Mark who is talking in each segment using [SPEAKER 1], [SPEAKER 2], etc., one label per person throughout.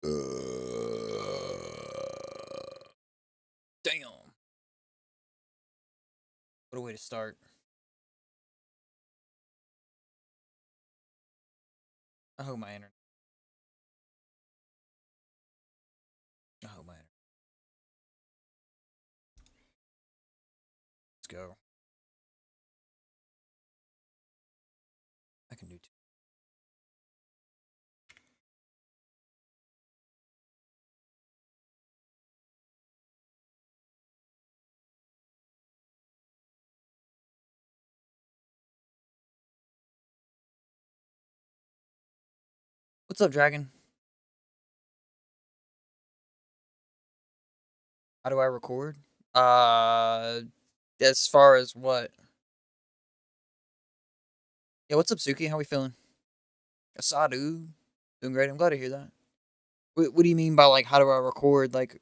[SPEAKER 1] Damn. What a way to start. I hope my internet. I hope my internet. Let's go. I can do two. What's up, Dragon? How do I record? Uh, as far as what? Yeah, what's up, Suki? How we feeling? Asadu. Doing great. I'm glad to hear that. What do you mean by like how do I record? Like,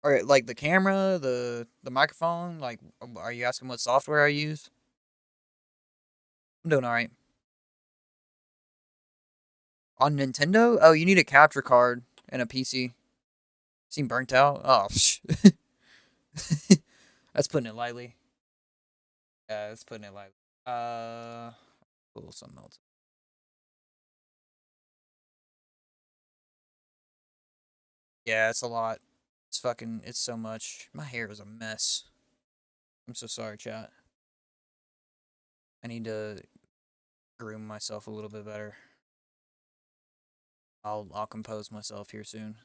[SPEAKER 1] or like the camera, the microphone? Like, are you asking what software I use? I'm doing all right. On Nintendo? Oh, you need a capture card and a PC. Seem burnt out? Oh, that's putting it lightly. Yeah, that's putting it lightly. Cool, something else. Yeah, it's a lot. It's so much. My hair is a mess. I'm so sorry, chat. I need to groom myself a little bit better. I'll compose myself here soon.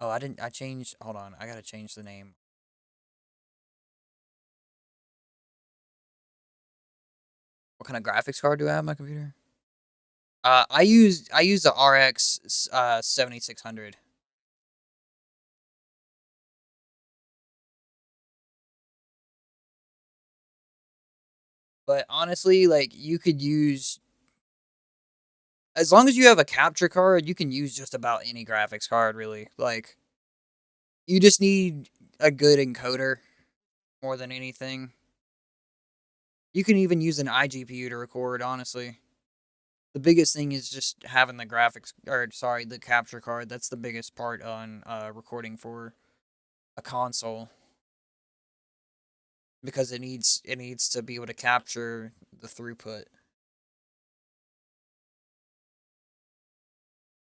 [SPEAKER 1] Oh, I changed. Hold on, I gotta change the name. What kind of graphics card do I have on my computer? I use the RX 7600. But honestly, like you could use as long as you have a capture card, you can use just about any graphics card really. Like you just need a good encoder more than anything. You can even use an iGPU to record, honestly. The biggest thing is just having the graphics or sorry, the capture card. That's the biggest part on recording for a console because it needs to be able to capture the throughput.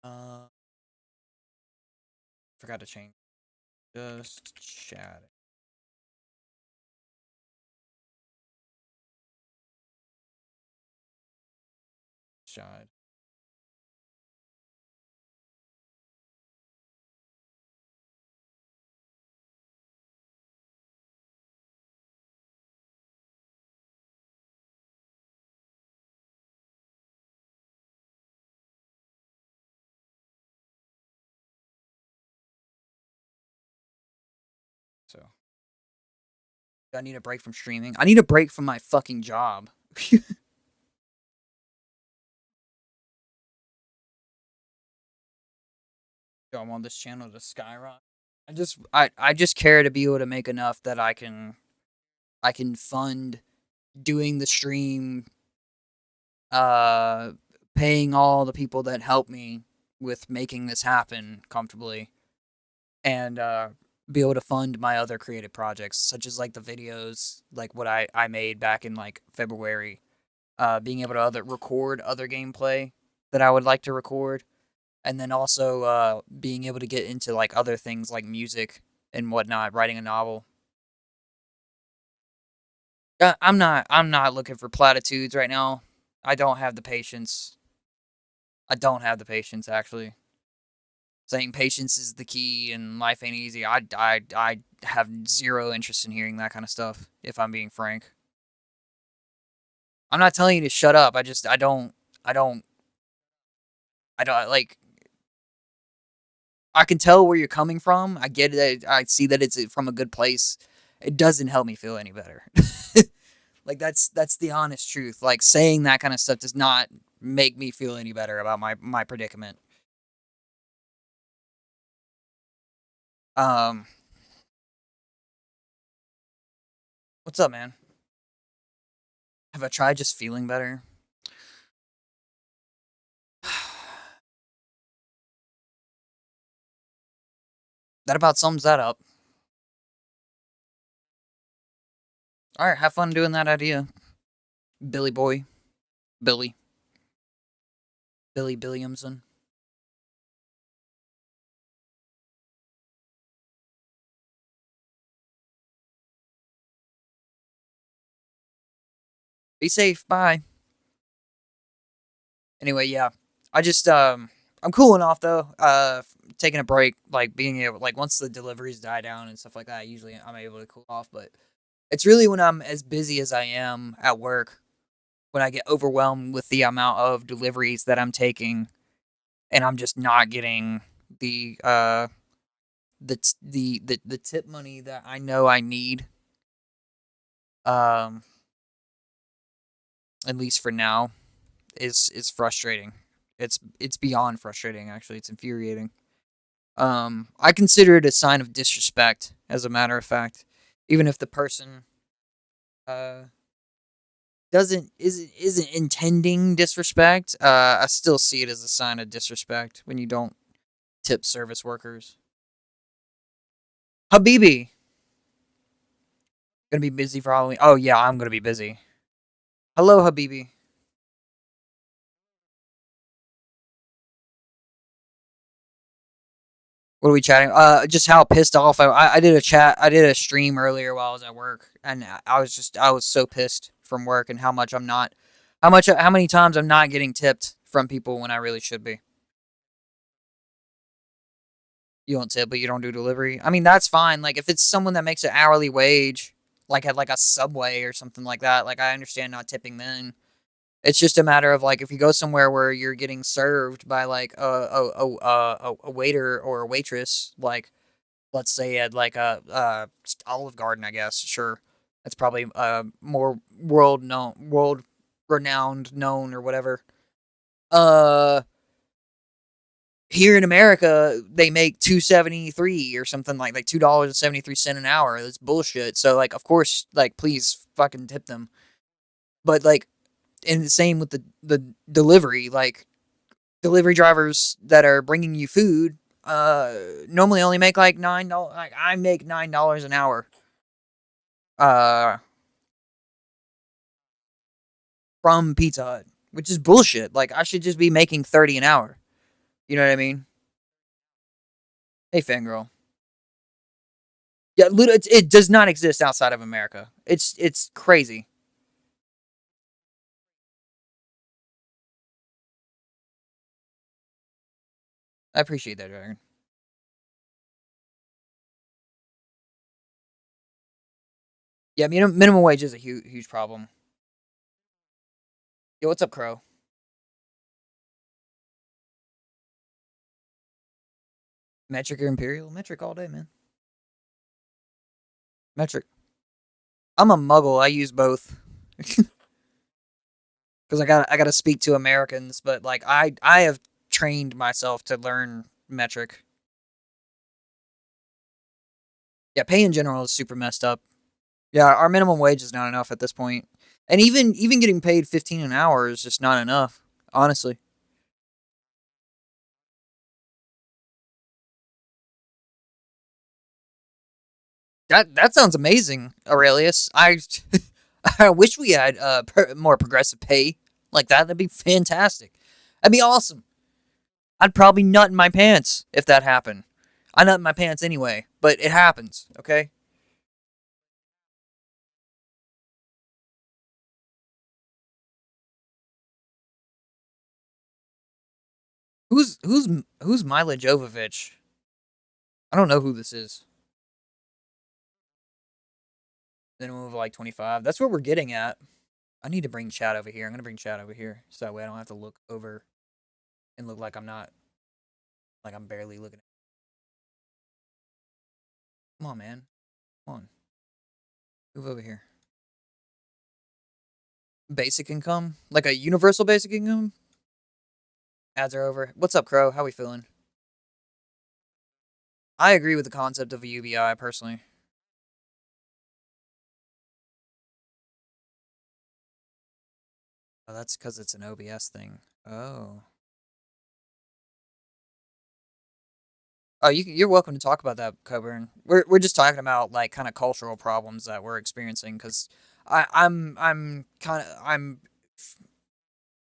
[SPEAKER 1] Uh Forgot to change. Just chat. Chat. So I need a break from streaming. I need a break from my fucking job. I want this channel to skyrocket. I just care to be able to make enough that I can fund doing the stream, uh, paying all the people that help me with making this happen comfortably, and be able to fund my other creative projects, such as like the videos, like what I made back in like February. Being able to record other gameplay that I would like to record, and then also being able to get into like other things like music and whatnot, writing a novel. I'm not looking for platitudes right now. I don't have the patience. I don't have the patience actually. Saying patience is the key and life ain't easy. I have zero interest in hearing that kind of stuff. If I'm being frank, I'm not telling you to shut up. I don't like. I can tell where you're coming from. I get it. I see that it's from a good place. It doesn't help me feel any better. Like that's the honest truth. Like saying that kind of stuff does not make me feel any better about my predicament. Um, what's up, man? Have I tried just feeling better? That about sums that up. All right, have fun doing that idea, Billy boy, Billy, Billy Billiamson. Be safe. Bye. Anyway, yeah. I just I'm cooling off though. Taking a break, like being able like once the deliveries die down and stuff like that, usually I'm able to cool off, but it's really when I'm as busy as I am at work, when I get overwhelmed with the amount of deliveries that I'm taking and I'm just not getting the tip money that I know I need, um at least for now, is frustrating. It's beyond frustrating actually. It's infuriating. I consider it a sign of disrespect, as a matter of fact. Even if the person uh doesn't isn't intending disrespect, I still see it as a sign of disrespect when you don't tip service workers. Habibi, gonna be busy for Halloween. Oh yeah, I'm gonna be busy. Hello, Habibi. What are we chatting? Just how pissed off I did a chat. I did a stream earlier while I was at work, and I was so pissed from work and how much I'm not, how many times I'm not getting tipped from people when I really should be. You don't tip, but you don't do delivery. I mean, that's fine. Like if it's someone that makes an hourly wage, like at like a Subway or something like that, like I understand not tipping then. It's just a matter of like if you go somewhere where you're getting served by like a waiter or a waitress, like let's say at like a Olive Garden, I guess. Sure, that's probably more world renowned, known or whatever. Uh, Here in America, they make $2.73 or something like $2.73 an hour. That's bullshit. So like, of course, like please fucking tip them. But like, and the same with the delivery, like delivery drivers that are bringing you food normally only make like $9. Like I make $9 an hour uh from Pizza Hut, which is bullshit. Like I should just be making 30 an hour. You know what I mean? Hey, fangirl. Yeah, it does not exist outside of America. It's crazy. I appreciate that, Dragon. Yeah, minimum wage is a huge problem. Yo, what's up, Crow? Metric or Imperial? Metric all day, man. Metric. I'm a muggle. I use both. Because I got to speak to Americans, but like I have trained myself to learn metric. Yeah, pay in general is super messed up. Yeah, our minimum wage is not enough at this point, and even getting paid 15 an hour is just not enough. Honestly, that sounds amazing, Aurelius. I wish we had more progressive pay like that. That'd be fantastic. That'd be awesome. I'd probably nut in my pants if that happened. I nut in my pants anyway, but it happens. Okay. Who's Mila Jovovich? I don't know who this is. Then we'll move like 25. That's what we're getting at. I need to bring chat over here. I'm gonna bring chat over here so that way I don't have to look over and look like I'm not like I'm barely looking. Come on, man. Come on. Move over here. Basic income, like a universal basic income. Ads are over. What's up, Crow? How we feeling? I agree with the concept of a UBI personally. Oh, that's because it's an OBS thing. Oh. Oh, you're welcome to talk about that, Coburn. We're just talking about like kind of cultural problems that we're experiencing because I'm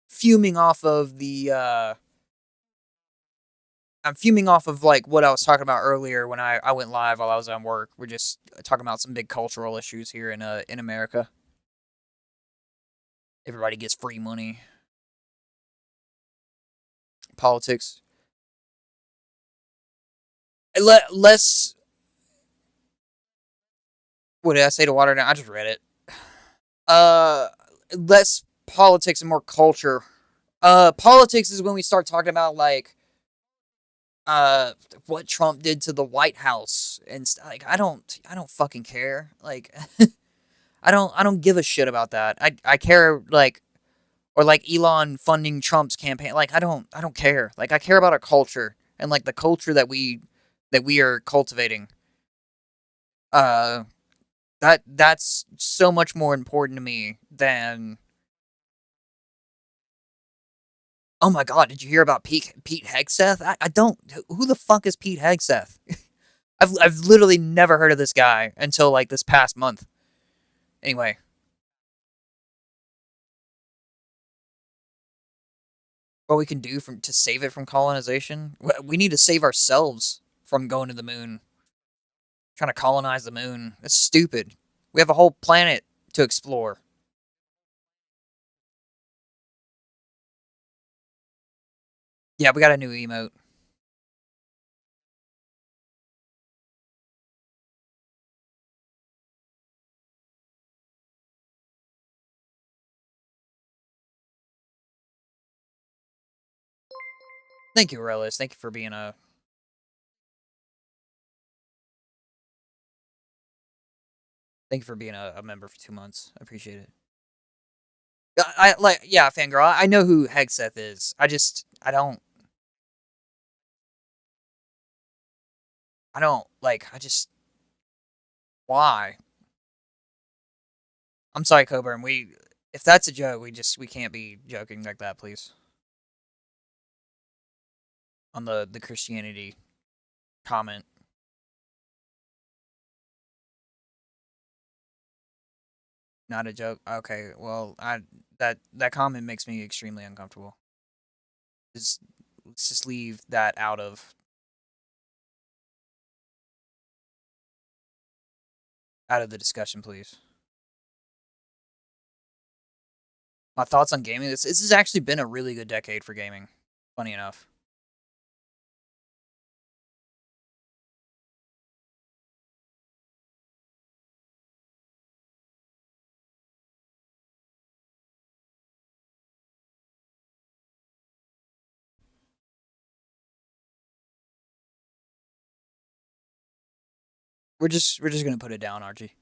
[SPEAKER 1] fuming off of the I'm fuming off of like what I was talking about earlier when I went live while I was on work. We're just talking about some big cultural issues here in America. Everybody gets free money. Politics. Less. What did I say to water down? I just read it. Uh, Less politics and more culture. Politics is when we start talking about like uh what Trump did to the White House and like I don't fucking care. Like I don't give a shit about that. I care like or like Elon funding Trump's campaign. Like I don't care. Like I care about our culture and like the culture that we are cultivating. Uh that's so much more important to me than oh my god, did you hear about Pete Hegseth? I don't who the fuck is Pete Hegseth? I've literally never heard of this guy until like this past month. Anyway, what we can do from to save it from colonization? We need to save ourselves from going to the moon. Trying to colonize the moon. That's stupid. We have a whole planet to explore. Yeah, we got a new emote. Thank you, Relis. Thank you for being a a member for 2 months. I appreciate it. I like yeah, fangirl. I know who Hegseth is. I don't like I just why? I'm sorry, Coburn. We if that's a joke, we can't be joking like that, please. On the Christianity comment. Not a joke. Okay, well, I that comment makes me extremely uncomfortable. Just let's just leave that out of the discussion, please. My thoughts on gaming. This has actually been a really good decade for gaming. Funny enough. We're just gonna put it down, Archie.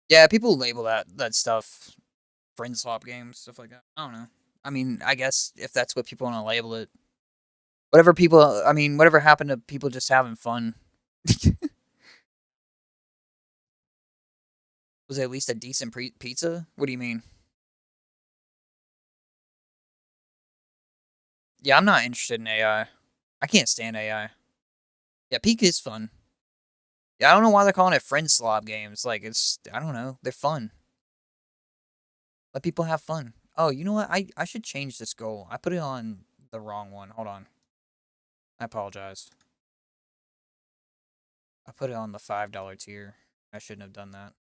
[SPEAKER 1] Yeah, people label that stuff friend swap games, stuff like that. I don't know. I mean, I guess if that's what people want to label it, whatever people. I mean, whatever happened to people just having fun. Was it at least a decent pizza? What do you mean? Yeah, I'm not interested in AI. I can't stand AI. Yeah, Peak is fun. Yeah, I don't know why they're calling it friend slob games. Like it's I don't know. They're fun. Let people have fun. Oh, you know what? I should change this goal. I put it on the wrong one. Hold on. I apologize. I put it on the $5 tier. I shouldn't have done that.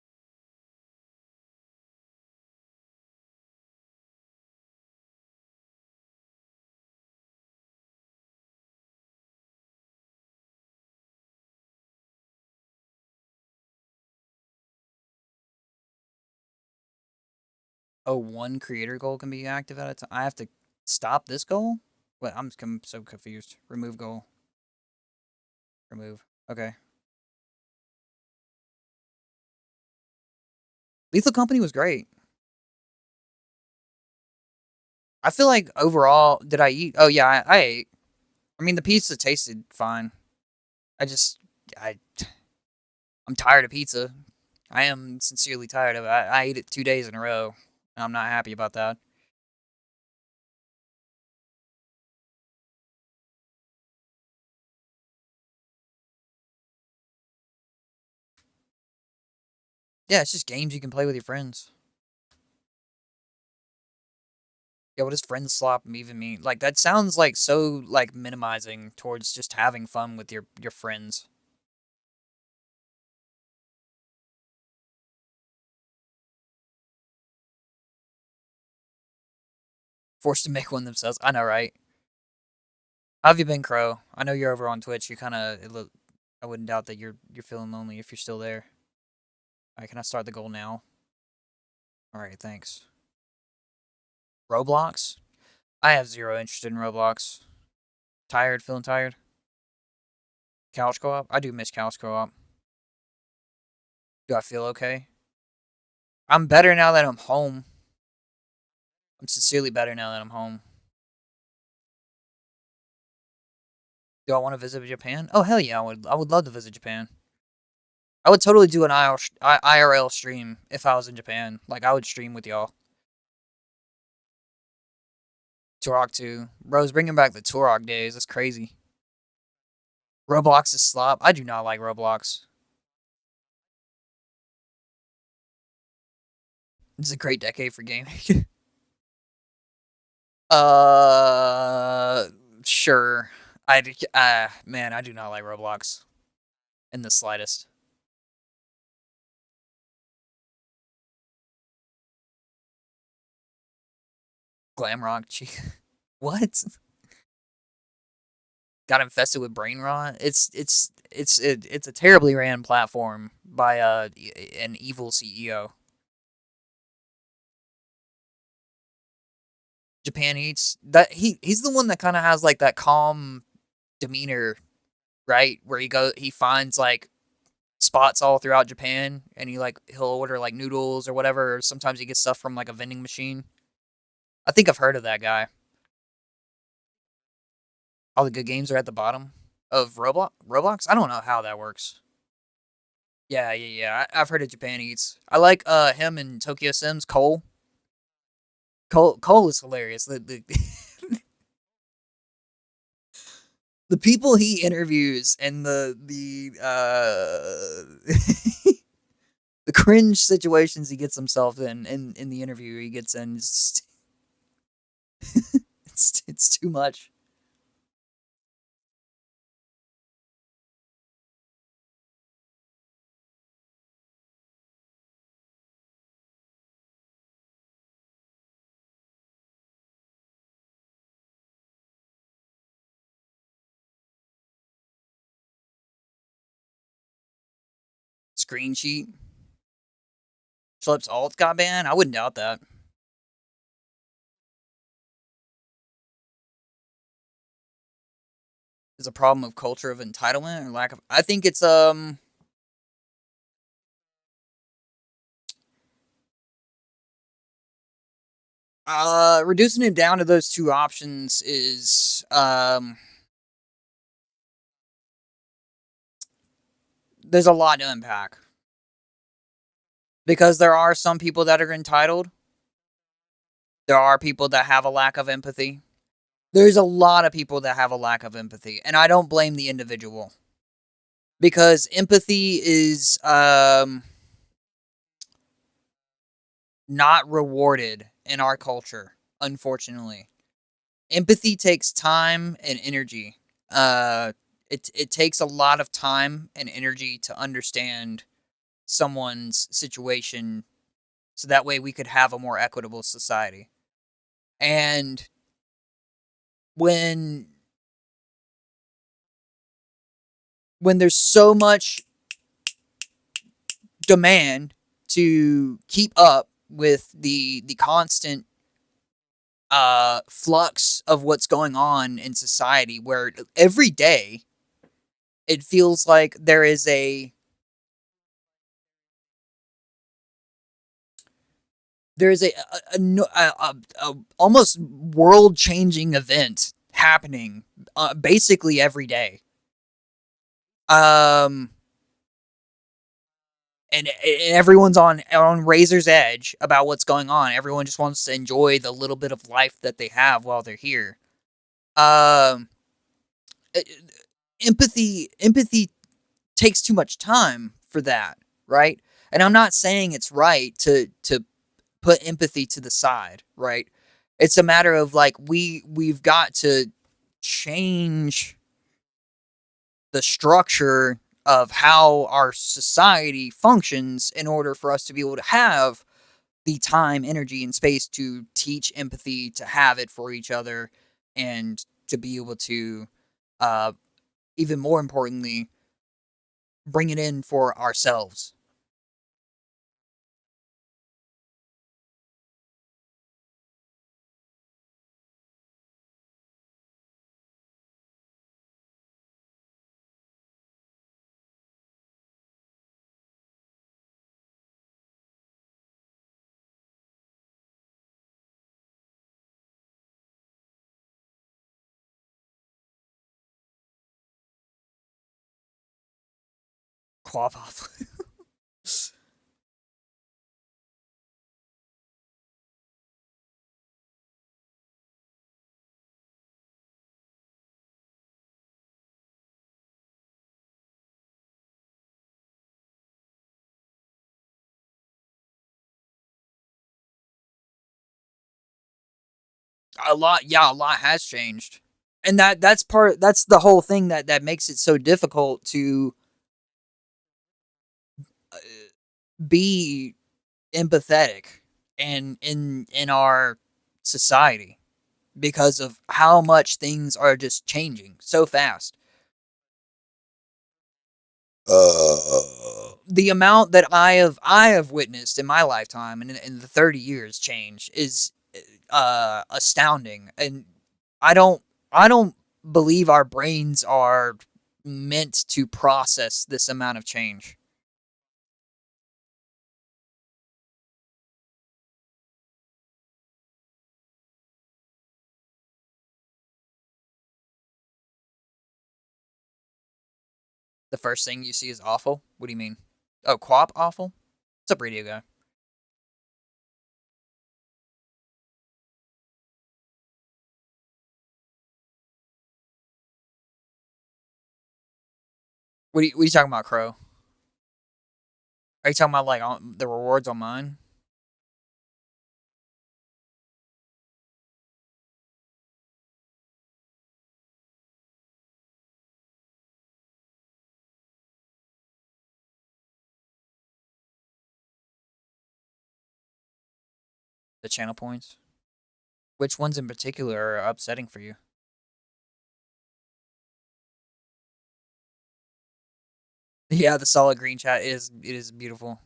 [SPEAKER 1] Oh, one creator goal can be active at a time. I have to stop this goal? What? I'm so confused. Remove goal. Remove. Okay. Lethal Company was great. I feel like overall, did I eat? Oh yeah, I ate. I mean, the pizza tasted fine. I just, I, I'm tired of pizza. I am sincerely tired of it. I ate it 2 days in a row. I'm not happy about that. Yeah, it's just games you can play with your friends. Yeah, what does friends slop even mean? Like that sounds like so like minimizing towards just having fun with your friends. Forced to make one themselves. I know, right? How have you been, Crow? I know you're over on Twitch. You kind of I wouldn't doubt that you're feeling lonely if you're still there. All right, can I start the goal now? All right, thanks. Roblox? I have zero interest in Roblox. Tired? Feeling tired? Couch co-op? I do miss couch co-op. Do I feel okay? I'm better now that I'm home. I'm sincerely better now that I'm home. Do I want to visit Japan? Oh hell yeah, I would. I would love to visit Japan. I would totally do an IRL stream if I was in Japan. Like I would stream with y'all. Turok 2. Bro's bringing back the Turok days. That's crazy. Roblox is slop. I do not like Roblox. It's a great decade for gaming. uh, sure. Man, I do not like Roblox in the slightest. Glamrock, what? Got infested with brain rot. It's a terribly ran platform by an evil CEO. Japan Eats, that he's the one that kind of has like that calm demeanor, right? Where he finds like spots all throughout Japan, and he'll order like noodles or whatever. Or sometimes he gets stuff from like a vending machine. I think I've heard of that guy. All the good games are at the bottom of Roblox. I don't know how that works. Yeah. I've heard of Japan Eats. I like him and Tokyo Sims. Cole is hilarious. The people he interviews and the cringe situations he gets himself in the interview he gets in is just, it's too much. Screen sheet. Schlepp's alt got banned. I wouldn't doubt that. Is a problem of culture of entitlement or lack of. I think it's reducing it down to those two options is there's a lot to unpack because there are some people that are entitled. There are people that have a lack of empathy. There's a lot of people that have a lack of empathy, and I don't blame the individual because empathy is not rewarded in our culture, unfortunately. Empathy takes time and energy. It takes a lot of time and energy to understand someone's situation so that way we could have a more equitable society. And when there's so much demand to keep up with the constant flux of what's going on in society, where every day it feels like there is a almost world changing event happening basically every day. Um, and everyone's on razor's edge about what's going on. Everyone just wants to enjoy the little bit of life that they have while they're here. Um, e- empathy takes too much time for that, right? And I'm not saying it's right to put empathy to the side, right? It's a matter of like we've got to change the structure of how our society functions in order for us to be able to have the time, energy, and space to teach empathy, to have it for each other, and to be able to, uh, even more importantly, bring it in for ourselves. Quap off. A lot, yeah, a lot has changed, and that's the whole thing that makes it so difficult to uh, be empathetic in our society because of how much things are just changing so fast. The amount that I have witnessed in my lifetime and in the 30 years change is astounding, and I don't I don't believe our brains are meant to process this amount of change. The first thing you see is awful. What do you mean? Oh, Quap awful. What's up, radio guy? What are you talking about, Crow? Are you talking about like on, the rewards on mine? The channel points? Which ones in particular are upsetting for you? Yeah, the solid green chat is beautiful.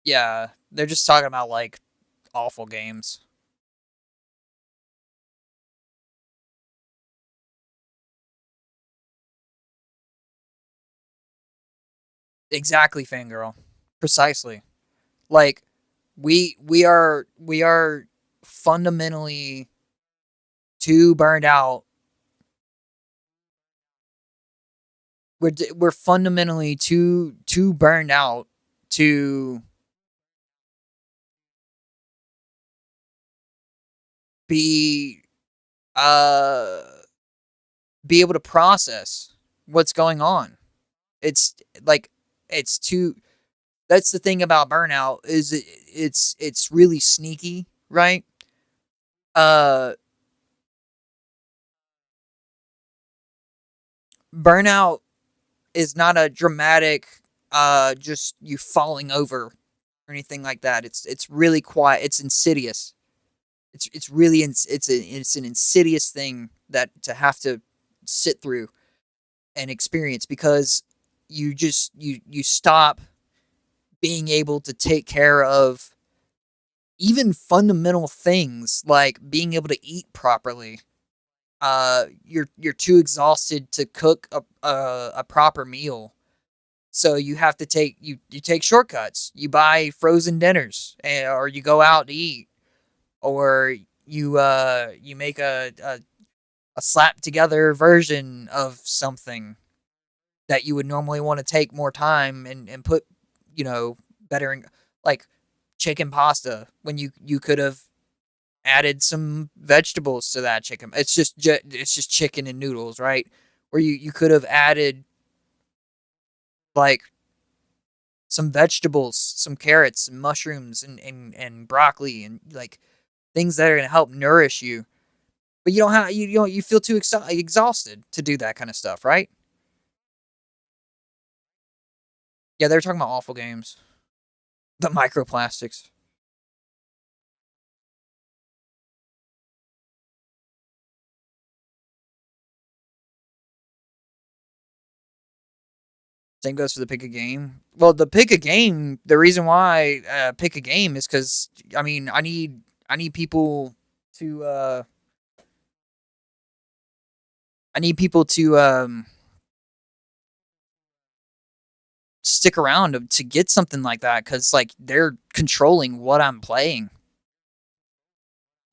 [SPEAKER 1] Yeah, they're just talking about like awful games. Exactly, fangirl. Precisely. Like we are fundamentally too burned out. We're fundamentally too burned out to be uh be able to process what's going on. It's like it's too that's the thing about burnout is it's really sneaky, right? Uh Burnout is not a dramatic just you falling over or anything like that. It's really quiet. It's insidious. It's really it's an insidious thing that to have to sit through and experience because you stop being able to take care of even fundamental things like being able to eat properly. You're too exhausted to cook a proper meal, so you have to you take shortcuts. You buy frozen dinners, or you go out to eat, or you make a slap together version of something that you would normally want to take more time and put, better in, like chicken pasta when you could have added some vegetables to that chicken. It's just chicken and noodles, right? Where you could have added like some vegetables, some carrots, some mushrooms, and broccoli, and like things that are gonna help nourish you. But you don't have you feel too exhausted to do that kind of stuff, right? Yeah, they're talking about awful games. The microplastics. Same goes for the pick a game. Well, the pick a game. The reason why pick a game is because I mean I need people to I need people to stick around to get something like that because like they're controlling what I'm playing.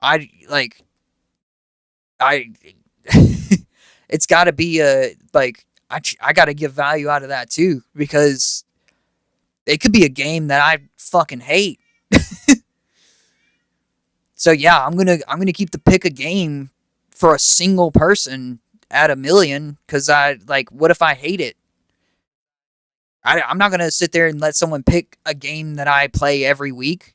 [SPEAKER 1] I like I. It's got to be a like I got to give value out of that too because it could be a game that I fucking hate. So yeah, I'm gonna keep the pick a game for a single person at a million because I like what if I hate it? I'm not gonna sit there and let someone pick a game that I play every week.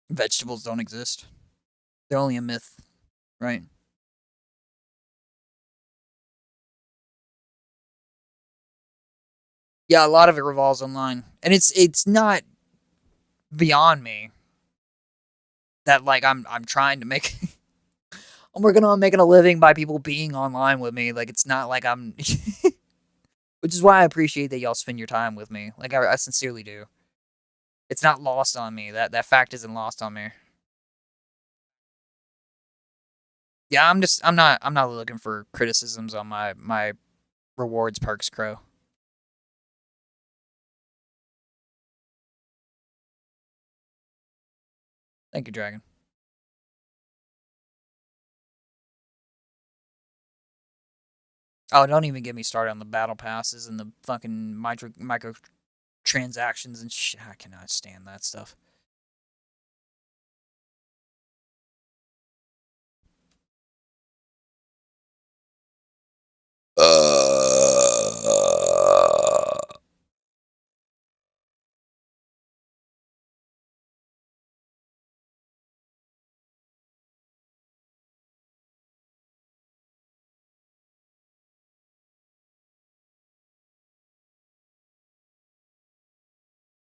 [SPEAKER 1] Vegetables don't exist. They're only a myth, right? Yeah, a lot of it revolves online, and it's not beyond me that like I'm trying to make I'm working on making a living by people being online with me. Like it's not like I'm, which is why I appreciate that y'all spend your time with me. Like I sincerely do. It's not lost on me. That fact isn't lost on me. Yeah, I'm not looking for criticisms on my rewards perks, Crow. Thank you, Dragon. Oh, don't even get me started on the battle passes and the fucking micro transactions and shit. I cannot stand that stuff.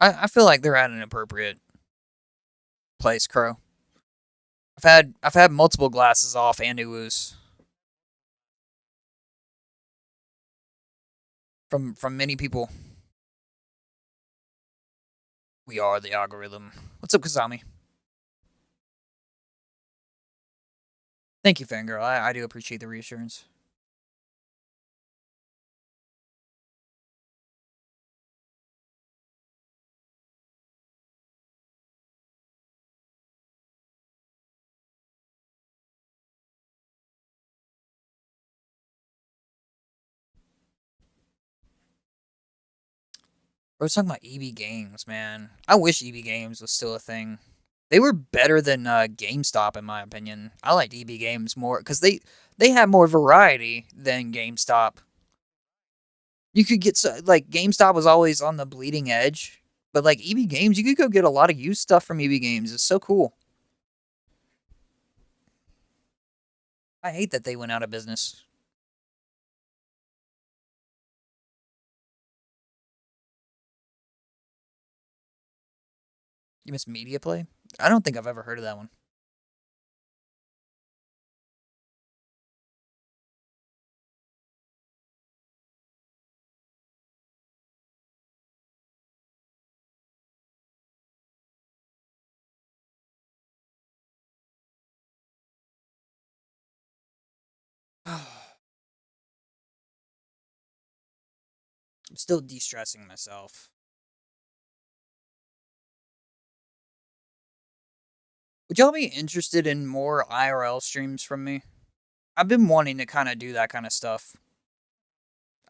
[SPEAKER 1] I feel like they're at an appropriate place, Crow. I've had multiple glasses off and Uus from many people. We are the algorithm. What's up, Kazami? Thank you, Fangirl. I do appreciate the reassurance. I was talking about EB Games, man. I wish EB Games was still a thing. They were better than GameStop, in my opinion. I liked EB Games more because they had more variety than GameStop. You could get like GameStop was always on the bleeding edge, but like EB Games, you could go get a lot of used stuff from EB Games. It's so cool. I hate that they went out of business. You miss Media Play? I don't think I've ever heard of that one. I'm still de-stressing myself. Would y'all be interested in more IRL streams from me? I've been wanting to kind of do that kind of stuff.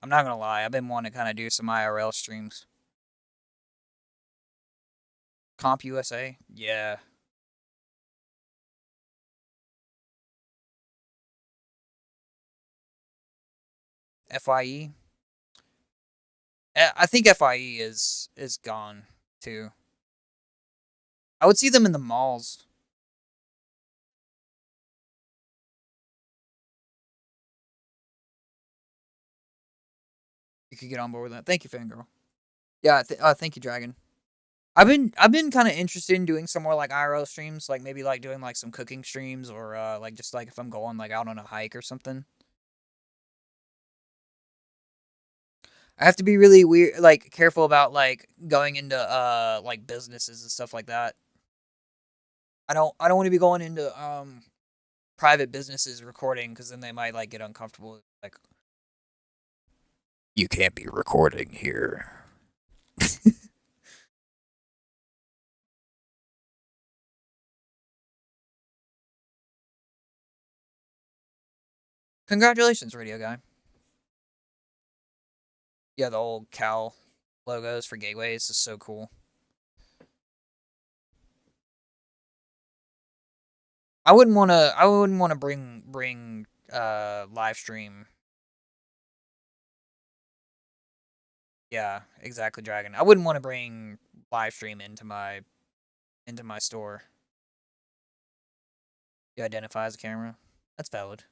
[SPEAKER 1] I'm not gonna lie, I've been wanting to kind of do some IRL streams. Comp USA? Yeah. FYE? I think FYE is gone too. I would see them in the malls. You could get on board with that. Thank you, fangirl. Yeah, thank you, Dragon. I've been kind of interested in doing some more like IRL streams, like maybe like doing like some cooking streams or like just like if I'm going like out on a hike or something. I have to be really weird, like careful about like going into like businesses and stuff like that. I don't want to be going into private businesses recording because then they might like get uncomfortable. Like, you can't be recording here. Congratulations, radio guy. Yeah, the old cow logos for gateways is so cool. I wouldn't want to. I wouldn't want to bring live stream. Yeah, exactly, Dragon. I wouldn't want to bring live stream into my store. You identify as a camera. That's valid.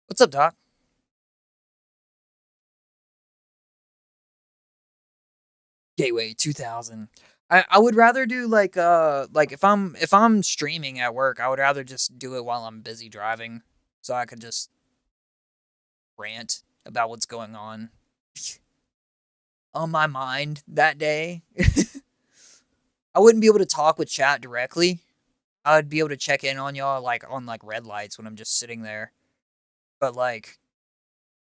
[SPEAKER 1] What's up, Doc? Gateway 2000. I would rather do like if I'm streaming at work, I would rather just do it while I'm busy driving, so I could just rant about what's going on my mind that day. I wouldn't be able to talk with chat directly. I would be able to check in on y'all like on like red lights when I'm just sitting there. But like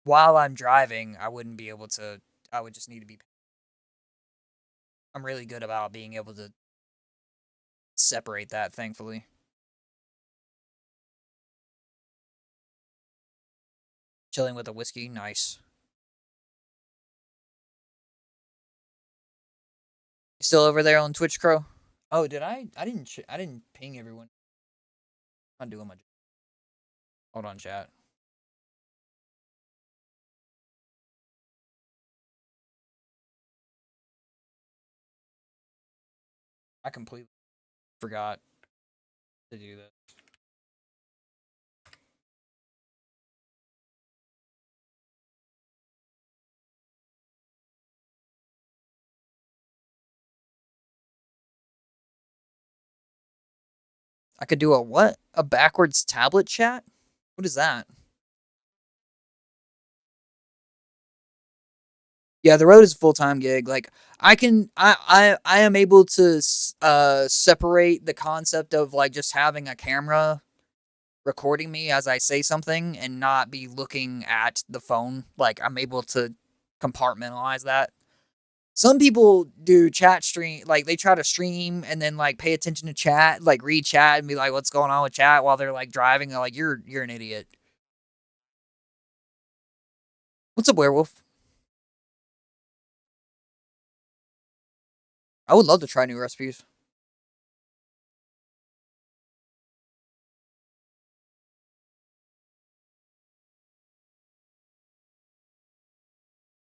[SPEAKER 1] while I'm driving, I wouldn't be able to. I would just need to be. I'm really good about being able to separate that, thankfully. Chilling with a whiskey, nice. You still over there on Twitch, Crow? Oh, did I? I didn't ping everyone. I'm doing my. Hold on, chat. I completely forgot to do that. I could do a what? A backwards tablet chat? What is that? Yeah, the road is a full-time gig. Like I am able to separate the concept of like just having a camera recording me as I say something and not be looking at the phone. Like I'm able to compartmentalize that. Some people do chat stream, like they try to stream and then like pay attention to chat, like read chat and be like, "What's going on with chat?" while they're like driving. They're like, "You're an idiot." What's up, werewolf? I would love to try new recipes.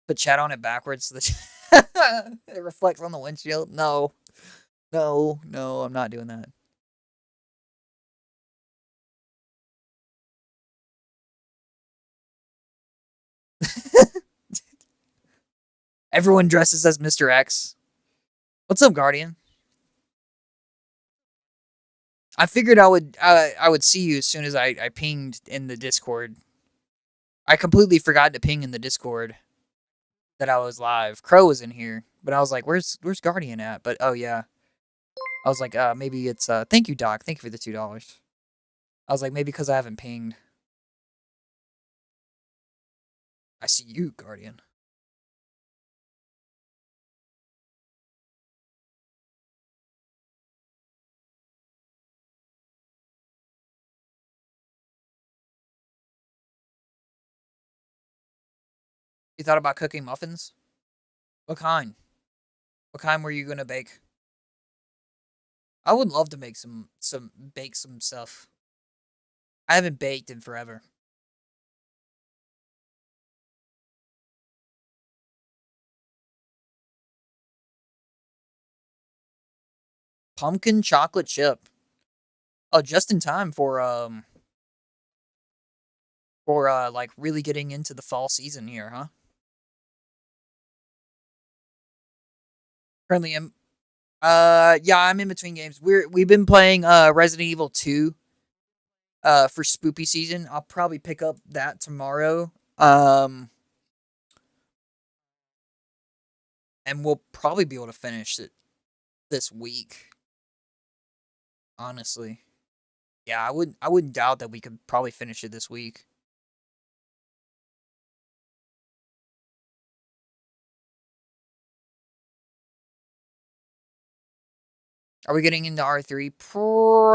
[SPEAKER 1] Put chat on it backwards so that it reflects on the windshield. No, no, no, I'm not doing that. Everyone dresses as Mr. X. What's up, Guardian? I figured I would see you as soon as I pinged in the Discord. I completely forgot to ping in the Discord that I was live. Crow was in here, but I was like, "Where's Guardian at?" But oh yeah, I was like, maybe it's thank you, Doc. Thank you for the $2. I was like, maybe because I haven't pinged. I see you, Guardian. You thought about cooking muffins? What kind? What kind were you gonna bake? I would love to make some bake some stuff. I haven't baked in forever. Pumpkin chocolate chip. Oh, just in time for like really getting into the fall season here, huh? Currently, yeah, I'm in between games. We've been playing Resident Evil 2 for spoopy season. I'll probably pick up that tomorrow. And we'll probably be able to finish it this week. Honestly, yeah, I wouldn't doubt that we could probably finish it this week. Are we getting into R3?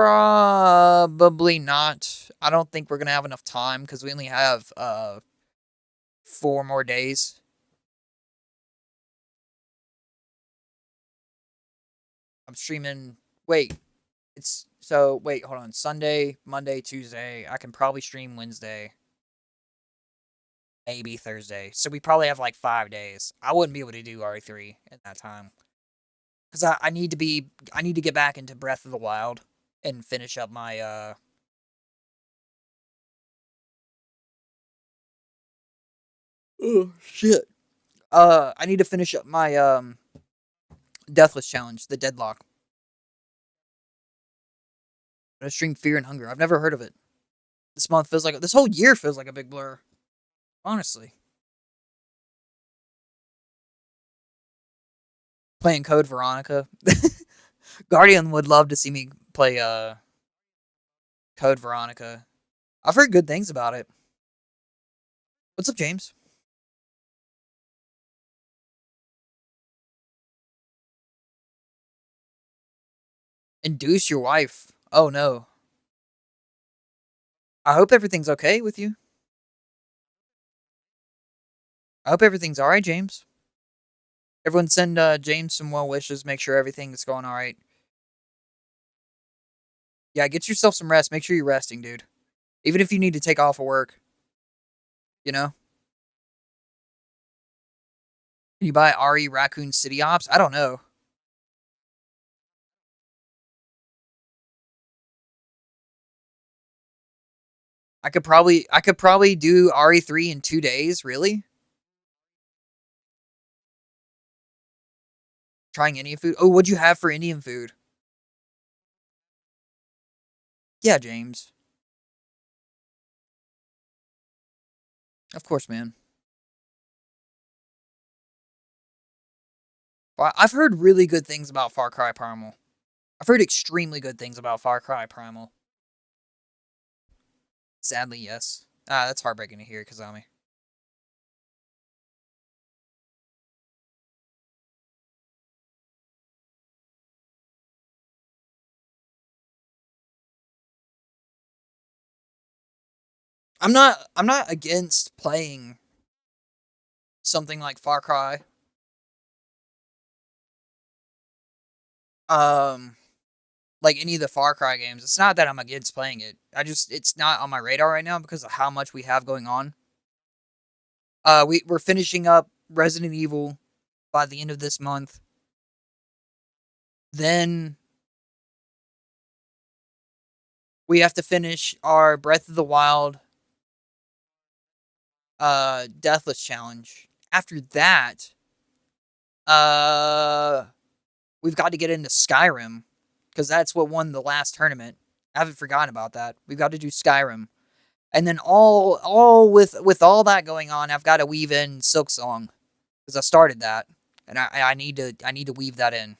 [SPEAKER 1] Probably not. I don't think we're gonna have enough time because we only have 4 more days. I'm streaming. Wait, it's so wait. Hold on. Sunday, Monday, Tuesday. I can probably stream Wednesday, maybe Thursday. So we probably have like 5 days. I wouldn't be able to do R3 in that time because I need to be. I need to get back into Breath of the Wild and finish up my Oh shit. I need to finish up my Deathless challenge, the Deadlock. I'm gonna stream Fear and Hunger. I've never heard of it. This month feels like this whole year feels like a big blur. Honestly, playing Code Veronica. Guardian would love to see me play Code Veronica. I've heard good things about it. What's up, James? Induce your wife. Oh no. I hope everything's okay with you. I hope everything's all right, James. Everyone send James some well wishes. Make sure everything's going all right. Yeah, get yourself some rest. Make sure you're resting, dude. Even if you need to take off of work, you know? Can you buy RE Raccoon City Ops? I don't know. I could probably do RE3 in 2 days, really? Trying Indian food. Oh, what'd you have for Indian food? Yeah, James. Of course, man. Well, I've heard really good things about Far Cry Primal. I've heard extremely good things about Far Cry Primal. Sadly, yes. Ah, that's heartbreaking to hear, Kazami. I'm not against playing something like Far Cry. Um like any of the Far Cry games. It's not that I'm against playing it. It's not on my radar right now because of how much we have going on. We're finishing up Resident Evil by the end of this month. Then we have to finish our Breath of the Wild Deathless challenge. After that, uh we've got to get into Skyrim because that's what won the last tournament. I haven't forgotten about that. We've got to do Skyrim. And then all with all that going on, I've got to weave in Silksong because I started that, and I need to weave that in.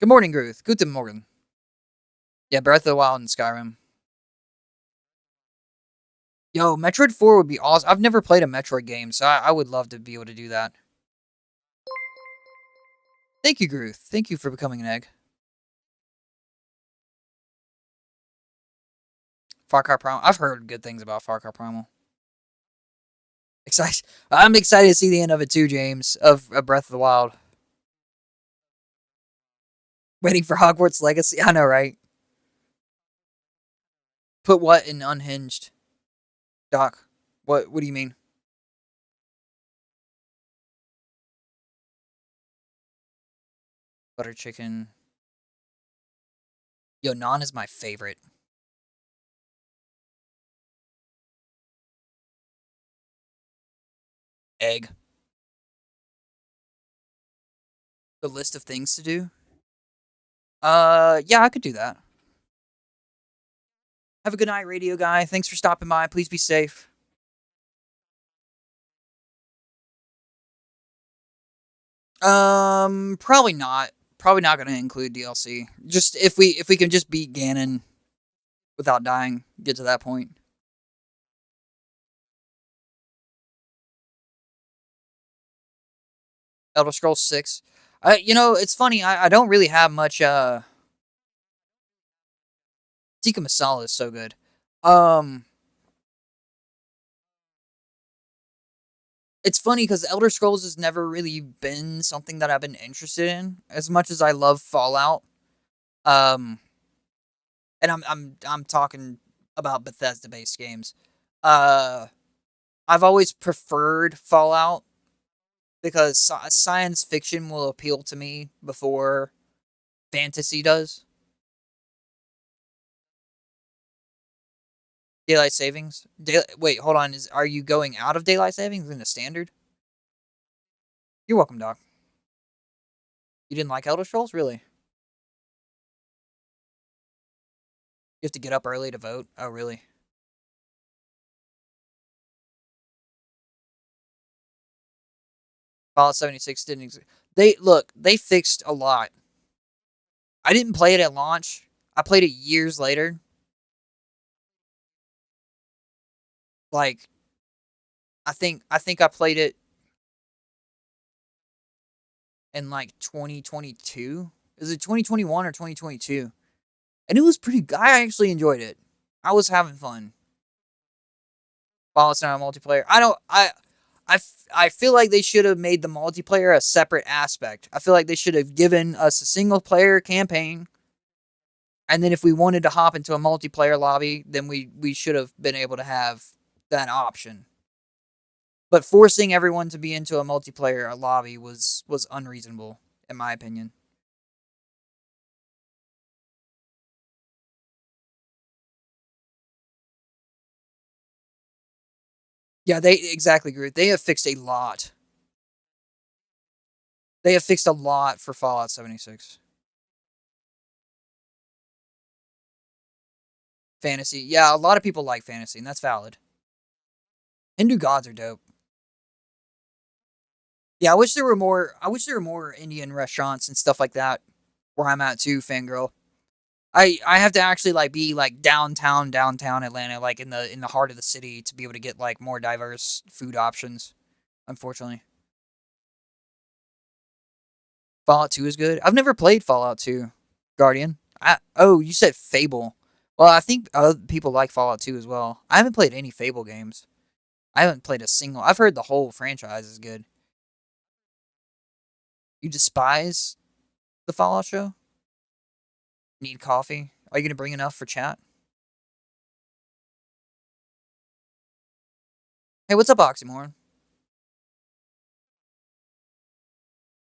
[SPEAKER 1] Good morning, Gruth. Guten Morgen. Yeah, Breath of the Wild and Skyrim. Yo, Metroid 4 would be awesome. I've never played a Metroid game, so I would love to be able to do that. Thank you, Groot. Thank you for becoming an egg. Far Cry Primal. I've heard good things about Far Cry Primal. Excited. I'm excited to see the end of it too, James, of Breath of the Wild. Waiting for Hogwarts Legacy. I know, right? Put what in unhinged? Doc. What do you mean? Butter chicken. Yo, naan is my favorite. Egg. The list of things to do? Yeah, I could do that. Have a good night, radio guy. Thanks for stopping by. Please be safe. Probably not. Probably not going to include DLC. Just if we can just beat Ganon without dying, get to that point. Elder Scrolls 6. It's funny. I don't really have much. Tikka Masala is so good. It's funny because Elder Scrolls has never really been something that I've been interested in as much as I love Fallout. Um, and I'm talking about Bethesda based games. I've always preferred Fallout because science fiction will appeal to me before fantasy does. Daylight savings. Wait, hold on. Are you going out of daylight savings in the standard? You're welcome, Doc. You didn't like Elder Scrolls, really? You have to get up early to vote. Oh, really? Fallout 76 didn't exist. They fixed a lot. I didn't play it at launch. I played it years later. Like, I think I played it in like 2022. Is it 2021 or 2022? And it was pretty good. I actually enjoyed it. I was having fun. Fallout's not a multiplayer. I feel like they should have made the multiplayer a separate aspect. I feel like they should have given us a single player campaign. And then if we wanted to hop into a multiplayer lobby, then we should have been able to have that option. But forcing everyone to be into a multiplayer lobby was unreasonable, in my opinion. Yeah, they exactly agree. They have fixed a lot. They have fixed a lot for Fallout 76. Fantasy. Yeah, a lot of people like fantasy, and that's valid. Hindu gods are dope. Yeah, I wish there were more Indian restaurants and stuff like that where I'm at too, fangirl. I have to actually like be like downtown Atlanta, like in the heart of the city to be able to get like more diverse food options. Unfortunately, Fallout 2 is good. I've never played Fallout 2, Guardian. You said Fable. Well, I think other people like Fallout 2 as well. I haven't played any Fable games. I haven't played a single. I've heard the whole franchise is good. You despise the Fallout show? Need coffee? Are you gonna bring enough for chat? Hey, what's up, Oxymoron?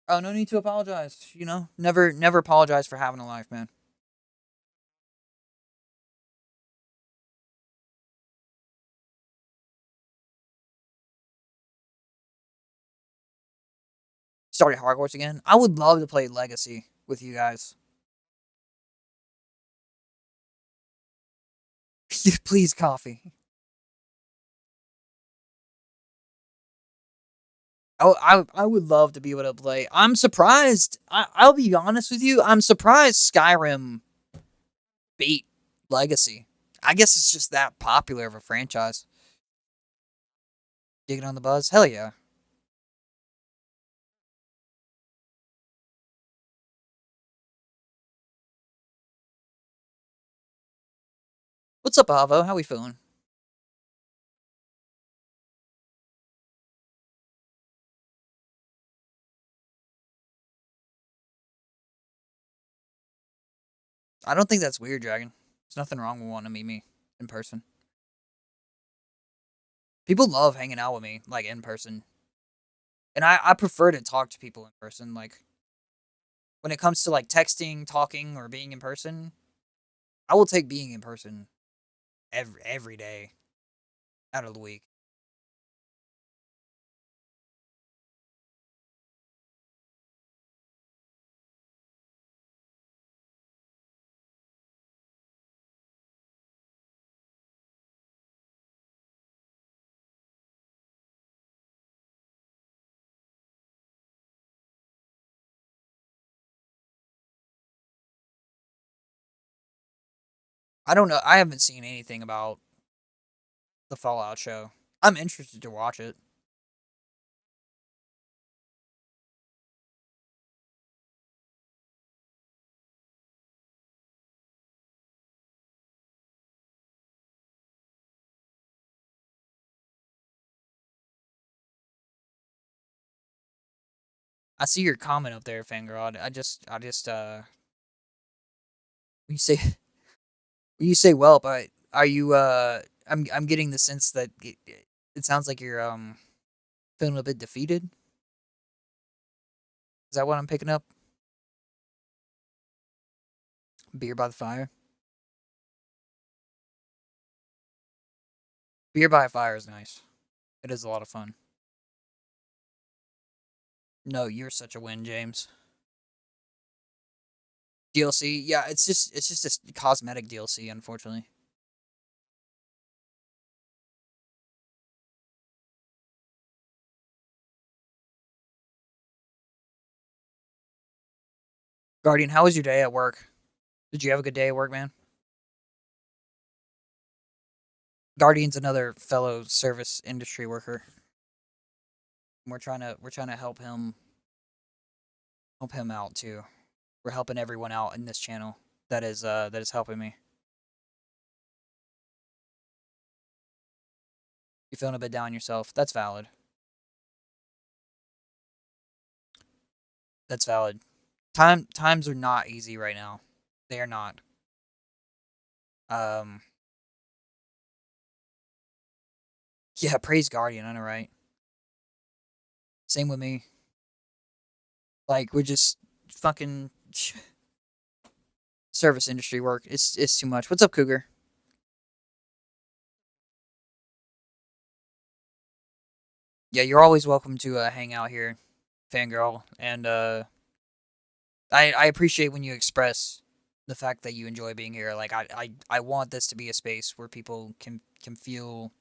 [SPEAKER 1] Oh, no need to apologize. Never apologize for having a life, man. Started Hogwarts again. I would love to play Legacy with you guys. Please, coffee. I would love to be able to play. I'm surprised. I'll be honest with you. I'm surprised Skyrim beat Legacy. I guess it's just that popular of a franchise. Digging on the buzz? Hell yeah. What's up, Avo? How we feeling? I don't think that's weird, Dragon. There's nothing wrong with wanting to meet me in person. People love hanging out with me, like, in person. And I prefer to talk to people in person. Like, when it comes to, like, texting, talking, or being in person, I will take being in person every day out of the week. I don't know. I haven't seen anything about the Fallout show. I'm interested to watch it. I see your comment up there, Fangirl. When you say when you say "welp," are you I'm getting the sense that it sounds like you're feeling a bit defeated. Is that what I'm picking up? Beer by the fire. Beer by a fire is nice. It is a lot of fun. No, you're such a win, James. DLC, yeah, it's just a cosmetic DLC, unfortunately. Guardian, how was your day at work? Did you have a good day at work, man? Guardian's another fellow service industry worker. We're trying to help him out too. We're helping everyone out in this channel that is helping me. You're feeling a bit down yourself. That's valid. That's valid. Times are not easy right now. They are not. Um yeah, praise Guardian, I know, right? Same with me. Like, we're just fucking service industry work. It's too much. What's up, Cougar? Yeah, you're always welcome to hang out here, Fangirl. And I appreciate when you express the fact that you enjoy being here. Like, I want this to be a space where people can feel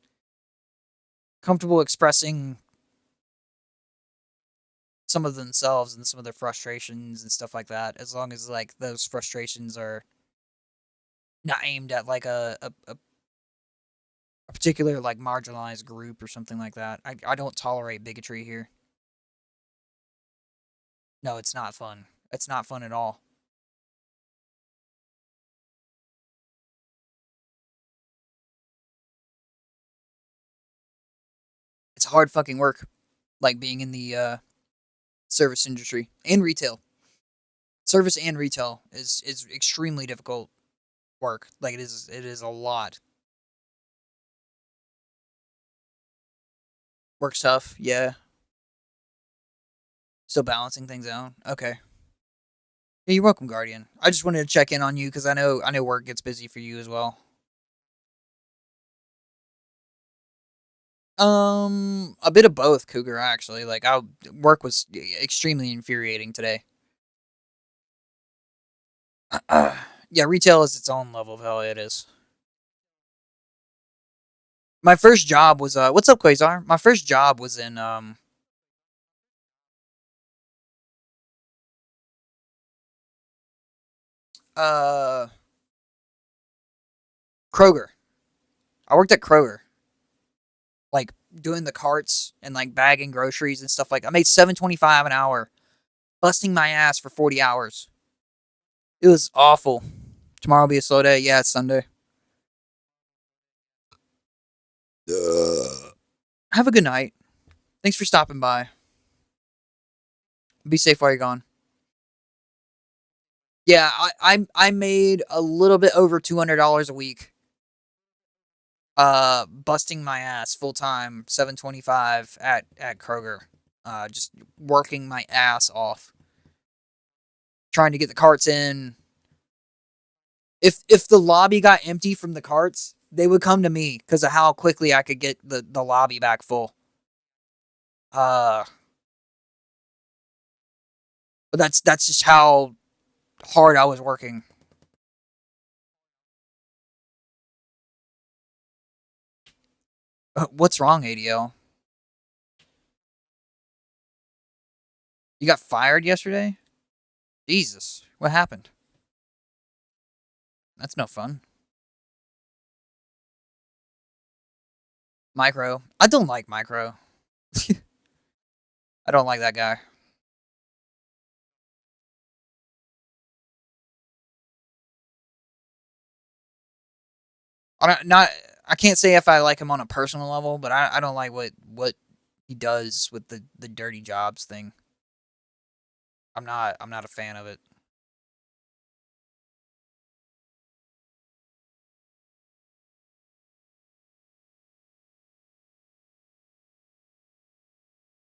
[SPEAKER 1] comfortable expressing some of themselves and some of their frustrations and stuff like that. As long as, like, those frustrations are not aimed at like a particular, like, marginalized group or something like that. I don't tolerate bigotry here. No, it's not fun. It's not fun at all. It's hard fucking work, like being in the service industry and retail. Service and retail is extremely difficult work. Like, it is a lot. Work's tough, yeah. Still balancing things out. Okay. Yeah, you're welcome, Guardian. I just wanted to check in on you because I know work gets busy for you as well. A bit of both, Cougar. Actually, like, I work was extremely infuriating today. Yeah, retail is its own level of hell. It is. My first job was what's up, Quasar? My first job was in uh Kroger. I worked at Kroger like doing the carts and like bagging groceries and stuff like. I made $7.25 an hour, busting my ass for 40 hours. It was awful. Tomorrow will be a slow day. Yeah, it's Sunday. Have a good night. Thanks for stopping by. Be safe while you're gone. Yeah, I made a little bit over $200 a week. Busting my ass full time, $7.25 at Kroger. Just working my ass off, trying to get the carts in. If the lobby got empty from the carts, they would come to me because of how quickly I could get the lobby back full. But that's just how hard I was working. What's wrong, ADL? You got fired yesterday? Jesus, what happened? That's no fun. Micro. I don't like Micro. I don't like that guy. I can't say if I like him on a personal level, but I don't like what he does with the dirty jobs thing. I'm not a fan of it.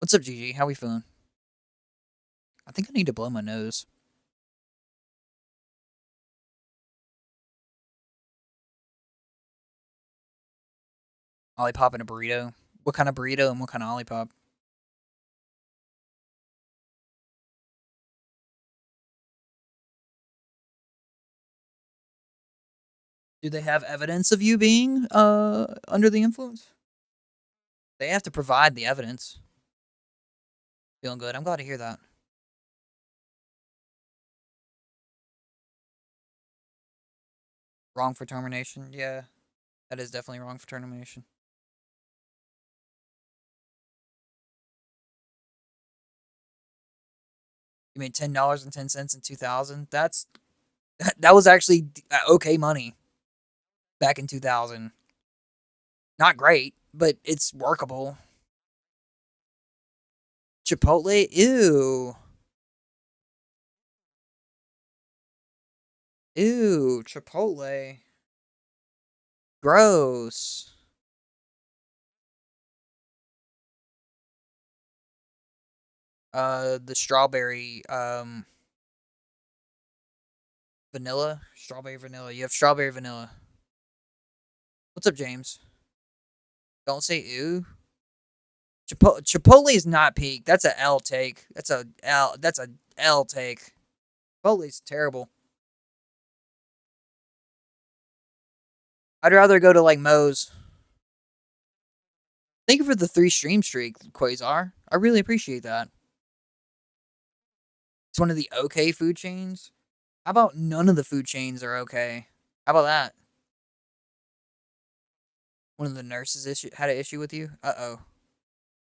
[SPEAKER 1] What's up, GG? How we feeling? I think I need to blow my nose. Olipop and a burrito. What kind of burrito and what kind of Olipop? Do they have evidence of you being under the influence? They have to provide the evidence. Feeling good. I'm glad to hear that. Wrong for termination. Yeah, that is definitely wrong for termination. You made $10.10 in 2000. That was actually okay money back in 2000. Not great, but it's workable. Chipotle, ew. Ew, Chipotle. Gross. The strawberry, vanilla? Strawberry vanilla. You have strawberry vanilla. What's up, James? Don't say ew. Chipotle is not peak. That's a L take. That's a L take. Chipotle's terrible. I'd rather go to like Moe's. Thank you for the 3 stream streak, Quasar. I really appreciate that. It's one of the okay food chains. How about none of the food chains are okay? How about that? One of the nurses had an issue with you? Uh-oh.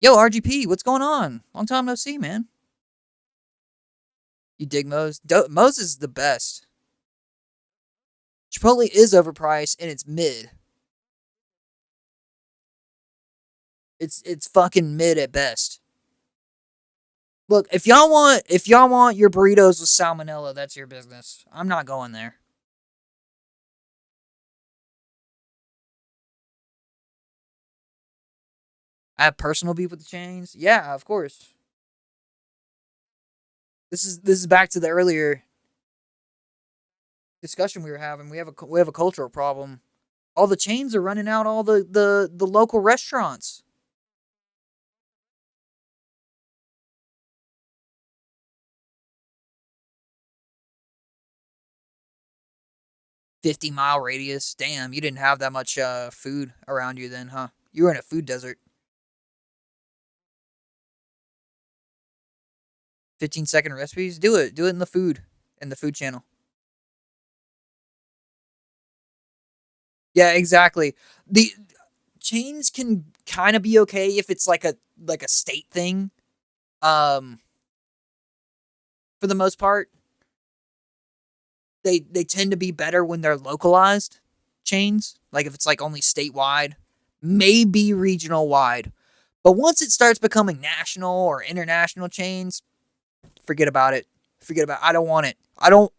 [SPEAKER 1] Yo, RGP, what's going on? Long time no see, man. You dig Moe's? Moe's is the best. Chipotle is overpriced and it's mid. It's fucking mid at best. Look, if y'all want your burritos with salmonella, that's your business. I'm not going there. I have personal beef with the chains. Yeah, of course. This is back to the earlier discussion we were having. We have a cultural problem. All the chains are running out all the local restaurants. 50-mile radius. Damn, you didn't have that much food around you then, huh? You were in a food desert. 15-second recipes? Do it. Do it in the food channel. Yeah, exactly. chains can kind of be okay if it's like a state thing. Um, for the most part, they tend to be better when they're localized chains. Like if it's like only statewide, maybe regional wide. But once it starts becoming national or international chains, forget about it. Forget about it. I don't want it. I don't